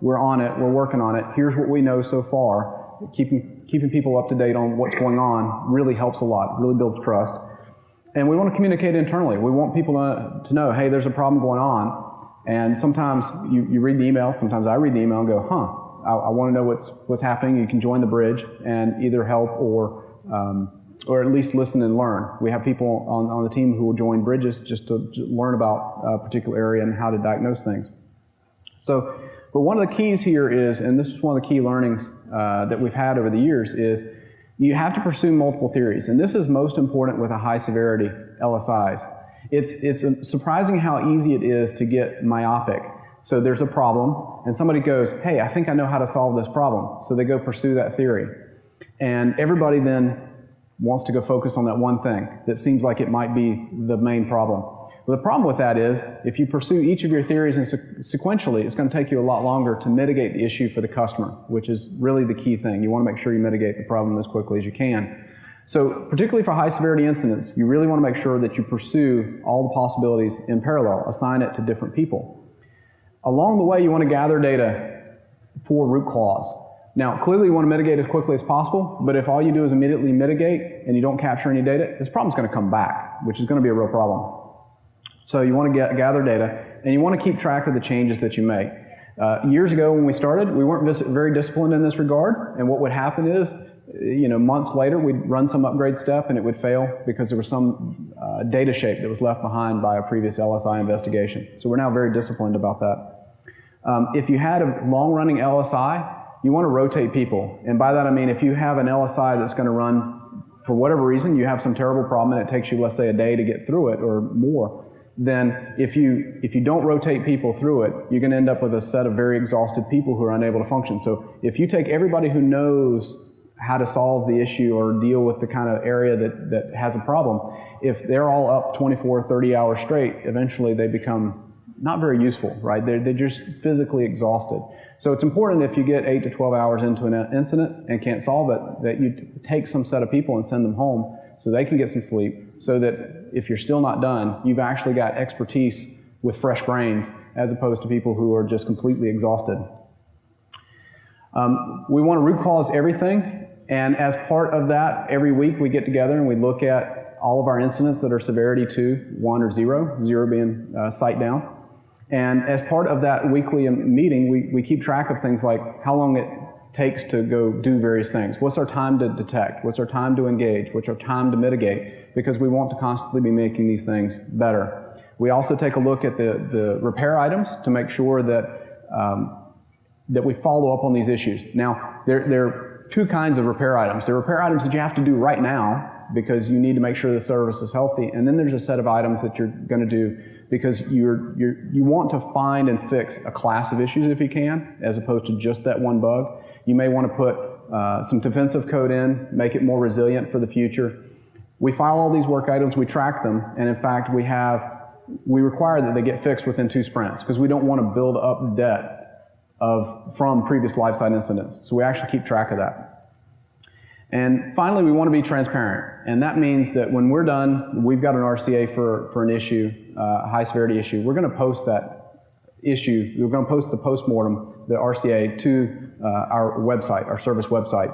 Speaker 2: we're on it, we're working on it, here's what we know so far, Keeping people up to date on what's going on really helps a lot, really builds trust. And we want to communicate internally. We want people to know, hey, there's a problem going on. And sometimes you read the email, sometimes I read the email and go, I want to know what's happening. You can join the bridge and either help or at least listen and learn. We have people on the team who will join bridges just to learn about a particular area and how to diagnose things. But one of the keys here is, and this is one of the key learnings that we've had over the years, is you have to pursue multiple theories. And this is most important with a high severity LSIs. It's surprising how easy it is to get myopic. So there's a problem, and somebody goes, hey, I think I know how to solve this problem. So they go pursue that theory. And everybody then wants to go focus on that one thing that seems like it might be the main problem. Well, the problem with that is, if you pursue each of your theories sequentially, it's going to take you a lot longer to mitigate the issue for the customer, which is really the key thing. You want to make sure you mitigate the problem as quickly as you can. So particularly for high severity incidents, you really want to make sure that you pursue all the possibilities in parallel, assign it to different people. Along the way, you want to gather data for root cause. Now, clearly you want to mitigate as quickly as possible, but if all you do is immediately mitigate and you don't capture any data, this problem's going to come back, which is going to be a real problem. So you want to gather data, and you want to keep track of the changes that you make. Years ago when we started, we weren't very disciplined in this regard, and what would happen is, months later, we'd run some upgrade step and it would fail because there was some data shape that was left behind by a previous LSI investigation. So we're now very disciplined about that. If you had a long-running LSI, you want to rotate people. And by that I mean if you have an LSI that's going to run, for whatever reason, you have some terrible problem and it takes you, let's say, a day to get through it or more, then if you don't rotate people through it, you're going to end up with a set of very exhausted people who are unable to function. So if you take everybody who knows how to solve the issue or deal with the kind of area that has a problem, if they're all up 24, 30 hours straight, eventually they become not very useful, right? They're just physically exhausted. So it's important if you get 8 to 12 hours into an incident and can't solve it, that you take some set of people and send them home so they can get some sleep, so that if you're still not done, you've actually got expertise with fresh brains as opposed to people who are just completely exhausted. We want to root cause everything, and as part of that, every week we get together and we look at all of our incidents that are severity 2, 1, or 0, 0 being site down. And as part of that weekly meeting, we keep track of things like how long it takes to go do various things. What's our time to detect? What's our time to engage? What's our time to mitigate? Because we want to constantly be making these things better. We also take a look at the repair items to make sure that we follow up on these issues. Now, there are two kinds of repair items. There are repair items that you have to do right now because you need to make sure the service is healthy, and then there's a set of items that you're going to do because you want to find and fix a class of issues if you can, as opposed to just that one bug. You may want to put some defensive code in, make it more resilient for the future. We file all these work items, we track them, and in fact we require that they get fixed within 2 sprints because we don't want to build up debt from previous LifeSite incidents. So we actually keep track of that. And finally, we want to be transparent. And that means that when we're done, we've got an RCA for an issue, a high severity issue. We're going to post that issue. We're going to post the postmortem, the RCA, to our website, our service website.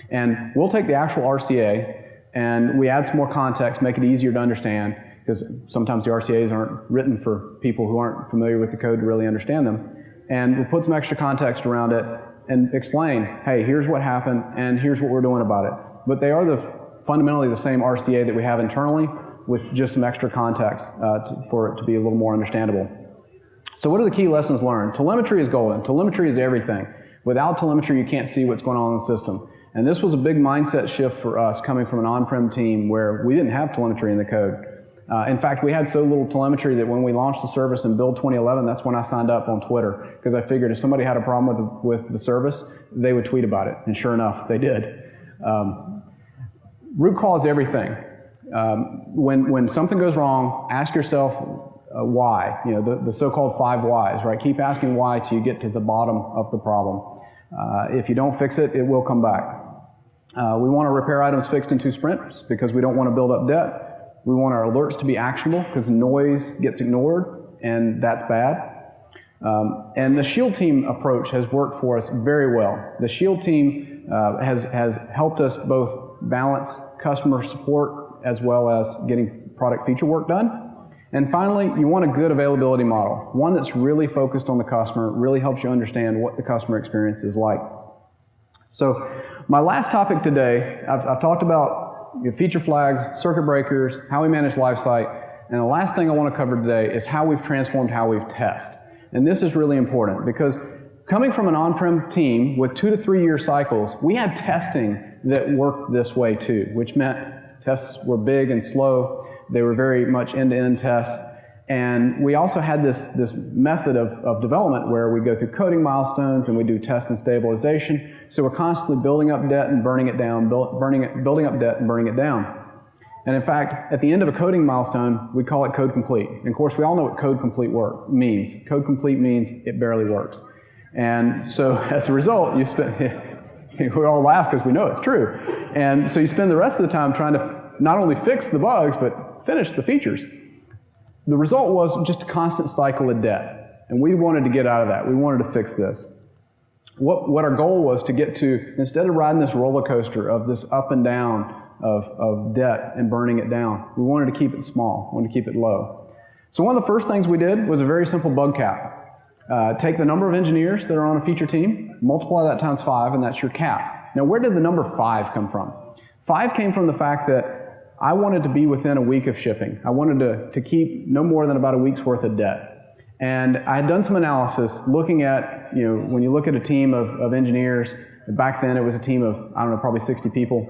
Speaker 2: And we'll take the actual RCA and we add some more context, make it easier to understand, because sometimes the RCAs aren't written for people who aren't familiar with the code to really understand them. And we'll put some extra context around it and explain, hey, here's what happened and here's what we're doing about it. But they are fundamentally the same RCA that we have internally with just some extra context for it to be a little more understandable. So what are the key lessons learned? Telemetry is golden. Telemetry is everything. Without telemetry, you can't see what's going on in the system. And this was a big mindset shift for us coming from an on-prem team where we didn't have telemetry in the code. In fact, we had so little telemetry that when we launched the service in Build 2011, that's when I signed up on Twitter, because I figured if somebody had a problem with the service, they would tweet about it. And sure enough, they did. Root cause everything. When something goes wrong, ask yourself why. You know, the so-called 5 whys, right? Keep asking why till you get to the bottom of the problem. If you don't fix it, it will come back. We want our repair items fixed in 2 sprints because we don't want to build up debt. We want our alerts to be actionable because noise gets ignored, and that's bad. And the SHIELD team approach has worked for us very well. The SHIELD team has helped us both balance customer support as well as getting product feature work done. And finally, you want a good availability model, one that's really focused on the customer, really helps you understand what the customer experience is like. So my last topic today, I've talked about feature flags, circuit breakers, how we manage LifeSite, and the last thing I want to cover today is how we've transformed how we test. And this is really important because coming from an on-prem team with 2 to 3 year cycles, we had testing that worked this way too, which meant tests were big and slow. They were very much end-to-end tests. And we also had this method of development where we go through coding milestones and we do test and stabilization. So we're constantly building up debt and burning it down, building up debt and burning it down. And in fact, at the end of a coding milestone, we call it code complete. And of course, we all know what code complete means. Code complete means it barely works. And so as a result, we all laugh because we know it's true. And so you spend the rest of the time trying to not only fix the bugs, but finish the features. The result was just a constant cycle of debt. And we wanted to get out of that. We wanted to fix this. What our goal was to get to, instead of riding this roller coaster of this up and down of debt and burning it down, we wanted to keep it small, we wanted to keep it low. So one of the first things we did was a very simple bug cap. Take the number of engineers that are on a feature team, multiply that times 5, and that's your cap. Now, where did the number 5 come from? 5 came from the fact that I wanted to be within a week of shipping. I wanted to keep no more than about a week's worth of debt. And I had done some analysis looking at, when you look at a team of engineers, back then it was a team of, I don't know, probably 60 people.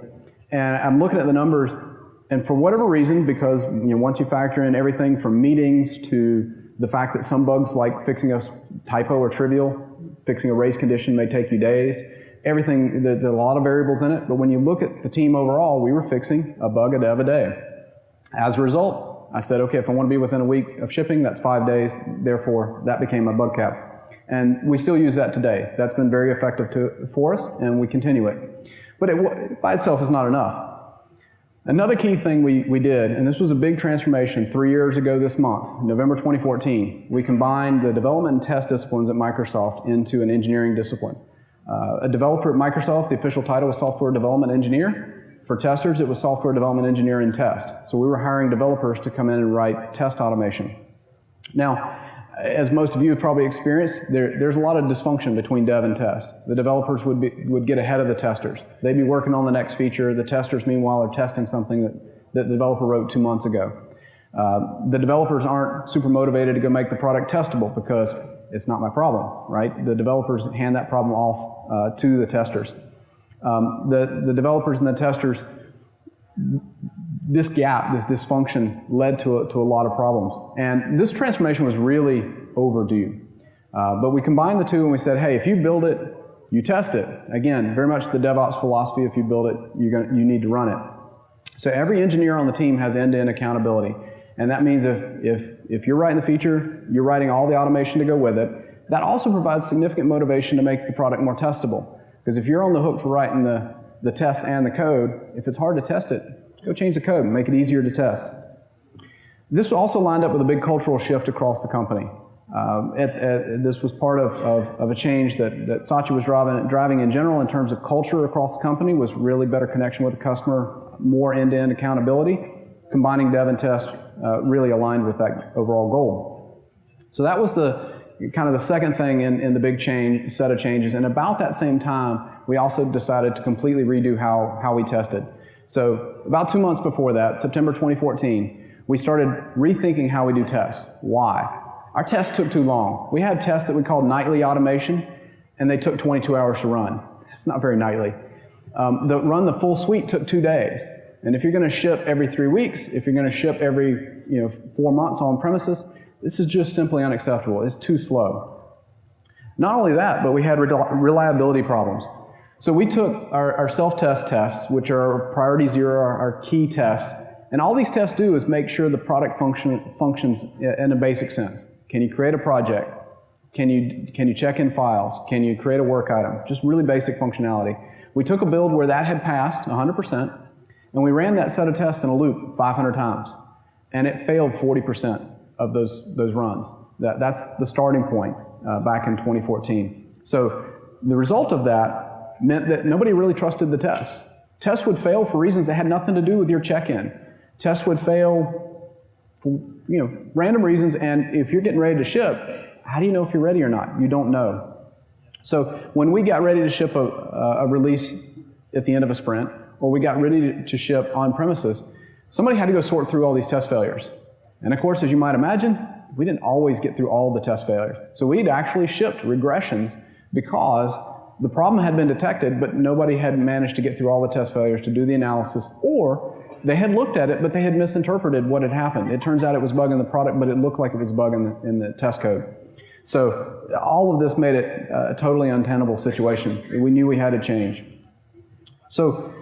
Speaker 2: And I'm looking at the numbers, and for whatever reason, because once you factor in everything from meetings to the fact that some bugs like fixing a typo or trivial, fixing a race condition may take you days, everything, there's a lot of variables in it, but when you look at the team overall, we were fixing a bug a dev a day. As a result, I said, okay, if I want to be within a week of shipping, that's 5 days, therefore that became my bug cap. And we still use that today. That's been very effective for us, and we continue it. But it by itself is not enough. Another key thing we did, and this was a big transformation 3 years ago this month, November 2014, we combined the development and test disciplines at Microsoft into an engineering discipline. A developer at Microsoft, the official title was software development engineer. For testers, it was software development engineer in test. So we were hiring developers to come in and write test automation. Now, as most of you have probably experienced, there's a lot of dysfunction between dev and test. The developers would get ahead of the testers. They'd be working on the next feature. The testers, meanwhile, are testing something that the developer wrote 2 months ago. The developers aren't super motivated to go make the product testable because it's not my problem, right? The developers hand that problem off to the testers. The developers and the testers, this gap, this dysfunction led to a lot of problems. And this transformation was really overdue. But we combined the two and we said, hey, if you build it, you test it. Again, very much the DevOps philosophy, if you build it, you need to run it. So every engineer on the team has end-to-end accountability. And that means if you're writing the feature, you're writing all the automation to go with it. That also provides significant motivation to make the product more testable. Because if you're on the hook for writing the tests and the code, if it's hard to test it, go change the code and make it easier to test. This also lined up with a big cultural shift across the company. This was part of a change that Satya was driving in general in terms of culture across the company, was really better connection with the customer, more end-to-end accountability. Combining dev and test really aligned with that overall goal. So that was kind of the second thing in the big set of changes. And about that same time, we also decided to completely redo how we tested. So about 2 months before that, September 2014, we started rethinking how we do tests. Why? Our tests took too long. We had tests that we called nightly automation, and they took 22 hours to run. It's not very nightly. Run the full suite took 2 days. And if you're going to ship every 3 weeks, if you're going to ship every 4 months on premises, this is just simply unacceptable. It's too slow. Not only that, but we had reliability problems. So we took our self-test tests, which are priority 0, our key tests, and all these tests do is make sure the product functions in a basic sense. Can you create a project? Can you check in files? Can you create a work item? Just really basic functionality. We took a build where that had passed 100%, and we ran that set of tests in a loop 500 times, and it failed 40% of those runs. That's the starting point back in 2014. So the result of that meant that nobody really trusted the tests. Tests would fail for reasons that had nothing to do with your check-in. Tests would fail for random reasons, and if you're getting ready to ship, how do you know if you're ready or not? You don't know. So when we got ready to ship a release at the end of a sprint, or we got ready to ship on premises, somebody had to go sort through all these test failures. And of course, as you might imagine, we didn't always get through all the test failures. So we'd actually shipped regressions because the problem had been detected, but nobody had managed to get through all the test failures to do the analysis, or they had looked at it, but they had misinterpreted what had happened. It turns out it was bug in the product, but it looked like it was bug in the test code. So all of this made it a totally untenable situation. We knew we had to change. So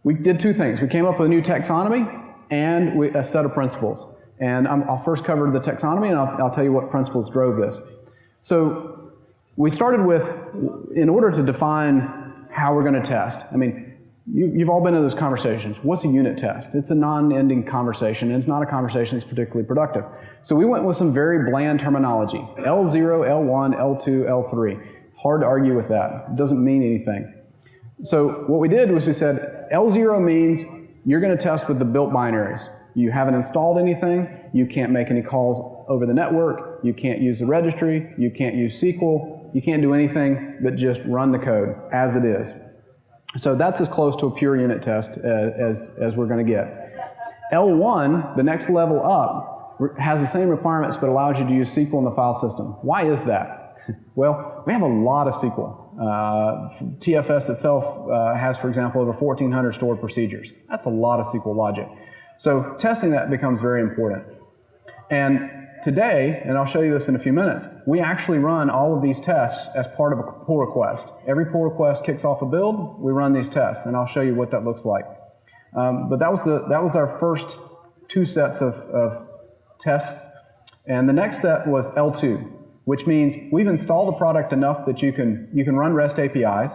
Speaker 2: we did two things. We came up with a new taxonomy and a set of principles. And I'll first cover the taxonomy, and I'll tell you what principles drove this. So we started with, in order to define how we're going to test, I mean, you've all been in those conversations. What's a unit test? It's a non-ending conversation, and it's not a conversation that's particularly productive. So we went with some very bland terminology. L0, L1, L2, L3. Hard to argue with that. It doesn't mean anything. So what we did was we said L0 means you're going to test with the built binaries. You haven't installed anything, you can't make any calls over the network, you can't use the registry, you can't use SQL, you can't do anything but just run the code as it is. So that's as close to a pure unit test as we're going to get. L1, the next level up, has the same requirements but allows you to use SQL in the file system. Why is that? Well, we have a lot of SQL. TFS itself has, for example, over 1,400 stored procedures. That's a lot of SQL logic. So testing that becomes very important. And today, and I'll show you this in a few minutes, we actually run all of these tests as part of a pull request. Every pull request kicks off a build, we run these tests, and I'll show you what that looks like. But that was our first two sets of tests. And the next set was L2, which means we've installed the product enough that you can run REST APIs.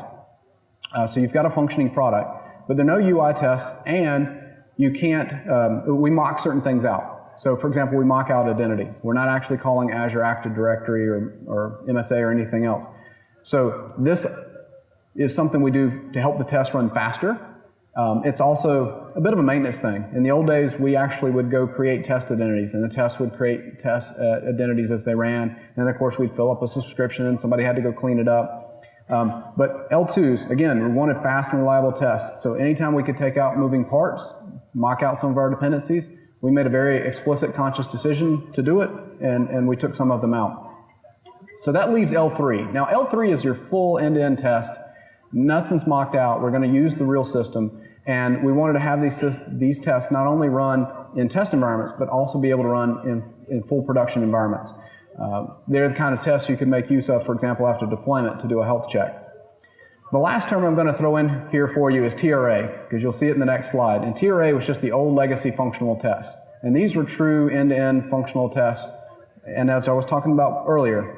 Speaker 2: So you've got a functioning product, but there are no UI tests, and you can't, we mock certain things out. So for example, we mock out identity. We're not actually calling Azure Active Directory or MSA or anything else. So this is something we do to help the test run faster. It's also a bit of a maintenance thing. In the old days, we actually would go create test identities, and the test would create test identities as they ran. And then of course, we'd fill up a subscription, and somebody had to go clean it up. But L2s, again, we wanted fast and reliable tests. So anytime we could take out moving parts, mock out some of our dependencies, we made a very explicit, conscious decision to do it, and we took some of them out. So that leaves L3. Now L3 is your full end-to-end test. Nothing's mocked out. We're going to use the real system, and we wanted to have these tests not only run in test environments, but also be able to run in full production environments. They're the kind of tests you can make use of, for example, after deployment to do a health check. The last term I'm going to throw in here for you is TRA, because you'll see it in the next slide. And TRA was just the old legacy functional tests. And these were true end-to-end functional tests. And as I was talking about earlier,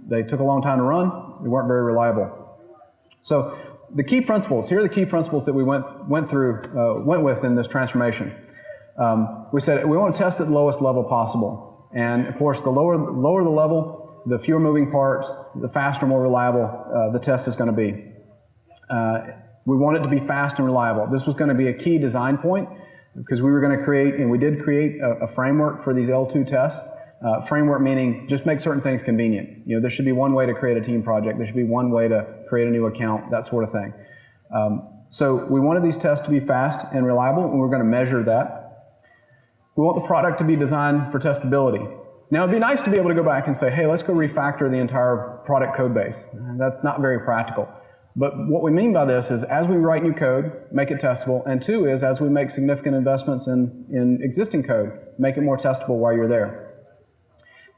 Speaker 2: they took a long time to run. They weren't very reliable. So the key principles, here are the key principles that we went with in this transformation. We said we want to test at the lowest level possible. And of course, the lower the level, the fewer moving parts, the faster, more reliable the test is going to be. We want it to be fast and reliable. This was going to be a key design point because we were going to create, and we did create a framework for these L2 tests. Framework meaning just make certain things convenient. There should be one way to create a team project. There should be one way to create a new account, that sort of thing. So we wanted these tests to be fast and reliable, and we're going to measure that. We want the product to be designed for testability. Now, it'd be nice to be able to go back and say, hey, let's go refactor the entire product code base. That's not very practical. But what we mean by this is as we write new code, make it testable, and two is as we make significant investments in existing code, make it more testable while you're there.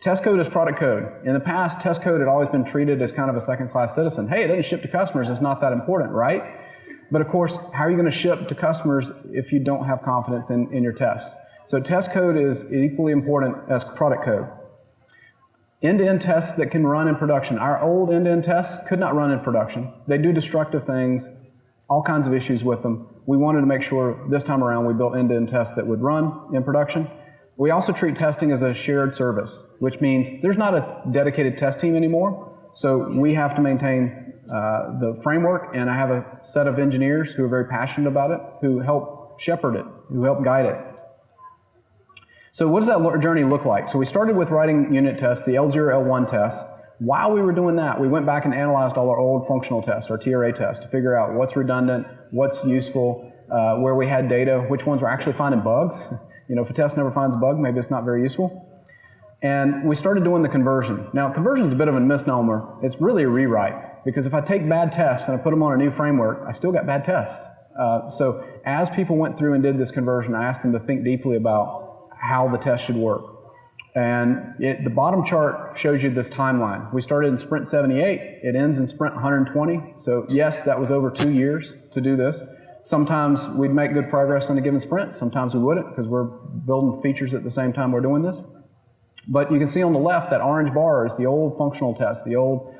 Speaker 2: Test code is product code. In the past, test code had always been treated as kind of a second-class citizen. Hey, it doesn't ship to customers, it's not that important, right? But of course, how are you going to ship to customers if you don't have confidence in your tests? So test code is equally important as product code. End-to-end tests that can run in production. Our old end-to-end tests could not run in production. They do destructive things, all kinds of issues with them. We wanted to make sure this time around we built end-to-end tests that would run in production. We also treat testing as a shared service, which means there's not a dedicated test team anymore, so we have to maintain the framework, and I have a set of engineers who are very passionate about it, who help shepherd it, who help guide it. So what does that journey look like? So we started with writing unit tests, the L0, L1 tests. While we were doing that, we went back and analyzed all our old functional tests, our TRA tests, to figure out what's redundant, what's useful, where we had data, which ones were actually finding bugs. If a test never finds a bug, maybe it's not very useful. And we started doing the conversion. Now, conversion is a bit of a misnomer. It's really a rewrite, because if I take bad tests and I put them on a new framework, I still got bad tests. So as people went through and did this conversion, I asked them to think deeply about how the test should work. And the bottom chart shows you this timeline. We started in sprint 78. It ends in sprint 120. So yes, that was over 2 years to do this. Sometimes we'd make good progress in a given sprint. Sometimes we wouldn't, because we're building features at the same time we're doing this. But you can see on the left, that orange bar is the old functional test, the old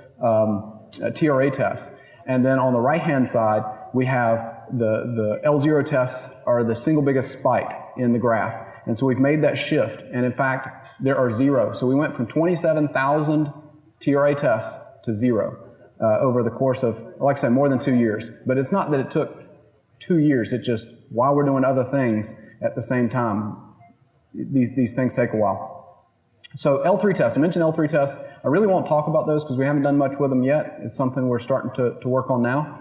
Speaker 2: TRA test. And then on the right-hand side, we have the L0 tests are the single biggest spike in the graph. And so we've made that shift. And in fact, there are 0. So we went from 27,000 TRA tests to 0 over the course of, like I said, more than 2 years. But it's not that it took 2 years. It's just while we're doing other things at the same time, these things take a while. So L3 tests, I mentioned L3 tests. I really won't talk about those because we haven't done much with them yet. It's something we're starting to work on now.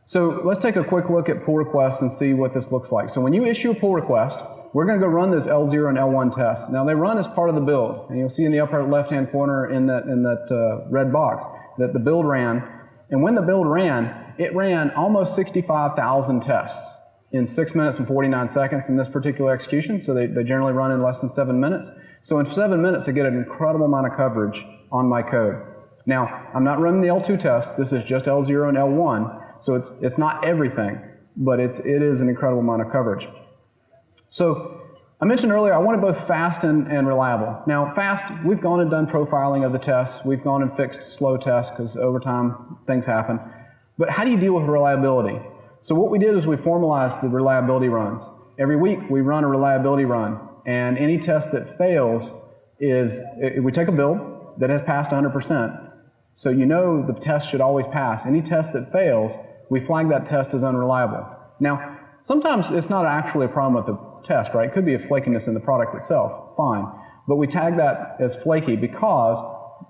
Speaker 2: So let's take a quick look at pull requests and see what this looks like. So when you issue a pull request, we're going to go run those L0 and L1 tests. Now they run as part of the build, and you'll see in the upper left-hand corner in that red box that the build ran. And when the build ran, it ran almost 65,000 tests in 6 minutes and 49 seconds in this particular execution. So they generally run in less than 7 minutes. So in 7 minutes, I get an incredible amount of coverage on my code. Now, I'm not running the L2 test. This is just L0 and L1. So it's not everything, but it is an incredible amount of coverage. So I mentioned earlier, I wanted both fast and reliable. Now, fast, we've gone and done profiling of the tests. We've gone and fixed slow tests because over time, things happen. But how do you deal with reliability? So what we did is we formalized the reliability runs. Every week, we run a reliability run. And any test that fails we take a build that has passed 100%. So you know the test should always pass. Any test that fails, we flag that test as unreliable. Now, sometimes it's not actually a problem with the test, right? It could be a flakiness in the product itself, fine. But we tag that as flaky because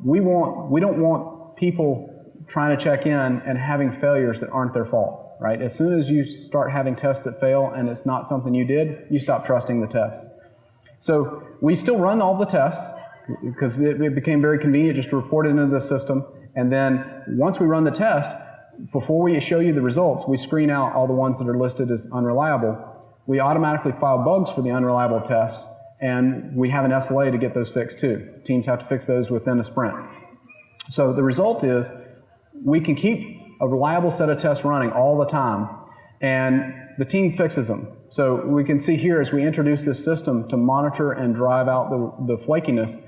Speaker 2: we don't want people trying to check in and having failures that aren't their fault, right? As soon as you start having tests that fail and it's not something you did, you stop trusting the tests. So we still run all the tests because it became very convenient just to report it into the system. And then once we run the test, before we show you the results, we screen out all the ones that are listed as unreliable. We automatically file bugs for the unreliable tests, and we have an SLA to get those fixed too. Teams have to fix those within a sprint. So the result is we can keep a reliable set of tests running all the time, and the team fixes them. So we can see here as we introduce this system to monitor and drive out the flakiness,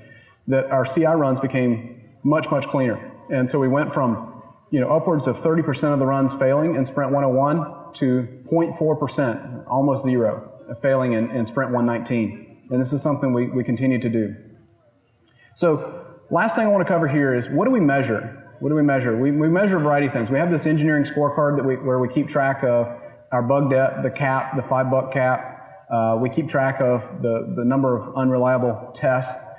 Speaker 2: that our CI runs became much, much cleaner. And so we went from upwards of 30% of the runs failing in Sprint 101 to 0.4%, almost 0, failing in Sprint 119. And this is something we continue to do. So last thing I want to cover here is what do we measure? What do we measure? We measure a variety of things. We have this engineering scorecard where we keep track of our bug debt, the cap, the 5-buck cap. We keep track of the number of unreliable tests.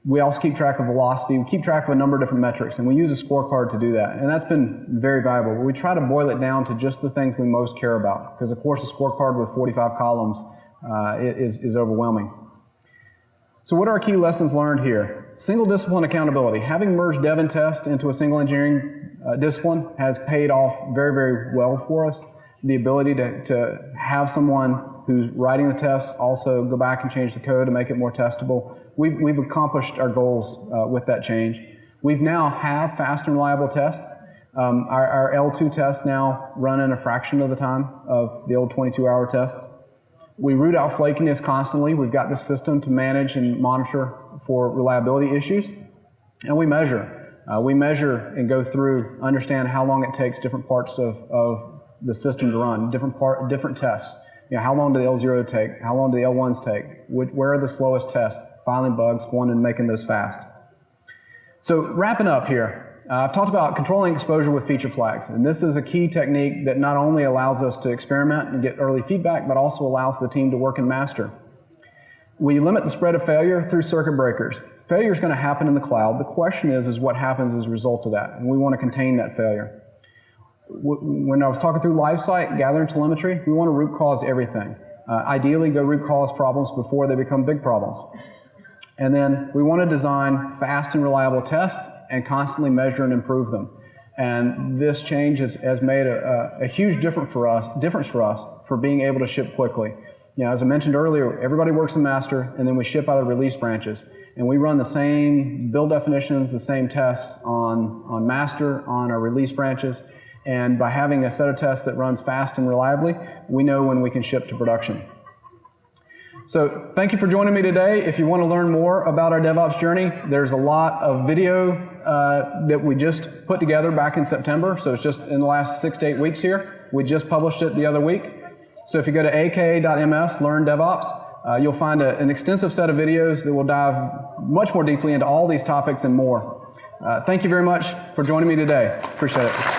Speaker 2: We also keep track of velocity. We keep track of a number of different metrics, and we use a scorecard to do that. And that's been very valuable. We try to boil it down to just the things we most care about, because of course a scorecard with 45 columns is overwhelming. So what are our key lessons learned here? Single discipline accountability. Having merged dev and test into a single engineering discipline has paid off very, very well for us. The ability to have someone who's writing the tests also go back and change the code to make it more testable. We've accomplished our goals with that change. We've now have fast and reliable tests. Our L2 tests now run in a fraction of the time of the old 22-hour tests. We root out flakiness constantly. We've got this system to manage and monitor for reliability issues. And we measure. We measure and go through, understand how long it takes different parts of the system to run, different tests. How long do the L0 take? How long do the L1s take? Where are the slowest tests? Filing bugs, going and making those fast. So wrapping up here, I've talked about controlling exposure with feature flags, and this is a key technique that not only allows us to experiment and get early feedback, but also allows the team to work in master. We limit the spread of failure through circuit breakers. Failure is going to happen in the cloud. The question is what happens as a result of that, and we want to contain that failure. When I was talking through LifeSite, gathering telemetry, we want to root cause everything. Ideally, go root cause problems before they become big problems. And then we want to design fast and reliable tests and constantly measure and improve them. And this change has made a huge difference for us for being able to ship quickly. You know, as I mentioned earlier, everybody works in master, and then we ship out of release branches. And we run the same build definitions, the same tests on master, on our release branches. And by having a set of tests that runs fast and reliably, we know when we can ship to production. So thank you for joining me today. If you want to learn more about our DevOps journey, there's a lot of video that we just put together back in September. So it's just in the last 6 to 8 weeks here. We just published it the other week. So if you go to aka.ms, learn DevOps, you'll find an extensive set of videos that will dive much more deeply into all these topics and more. Thank you very much for joining me today. Appreciate it.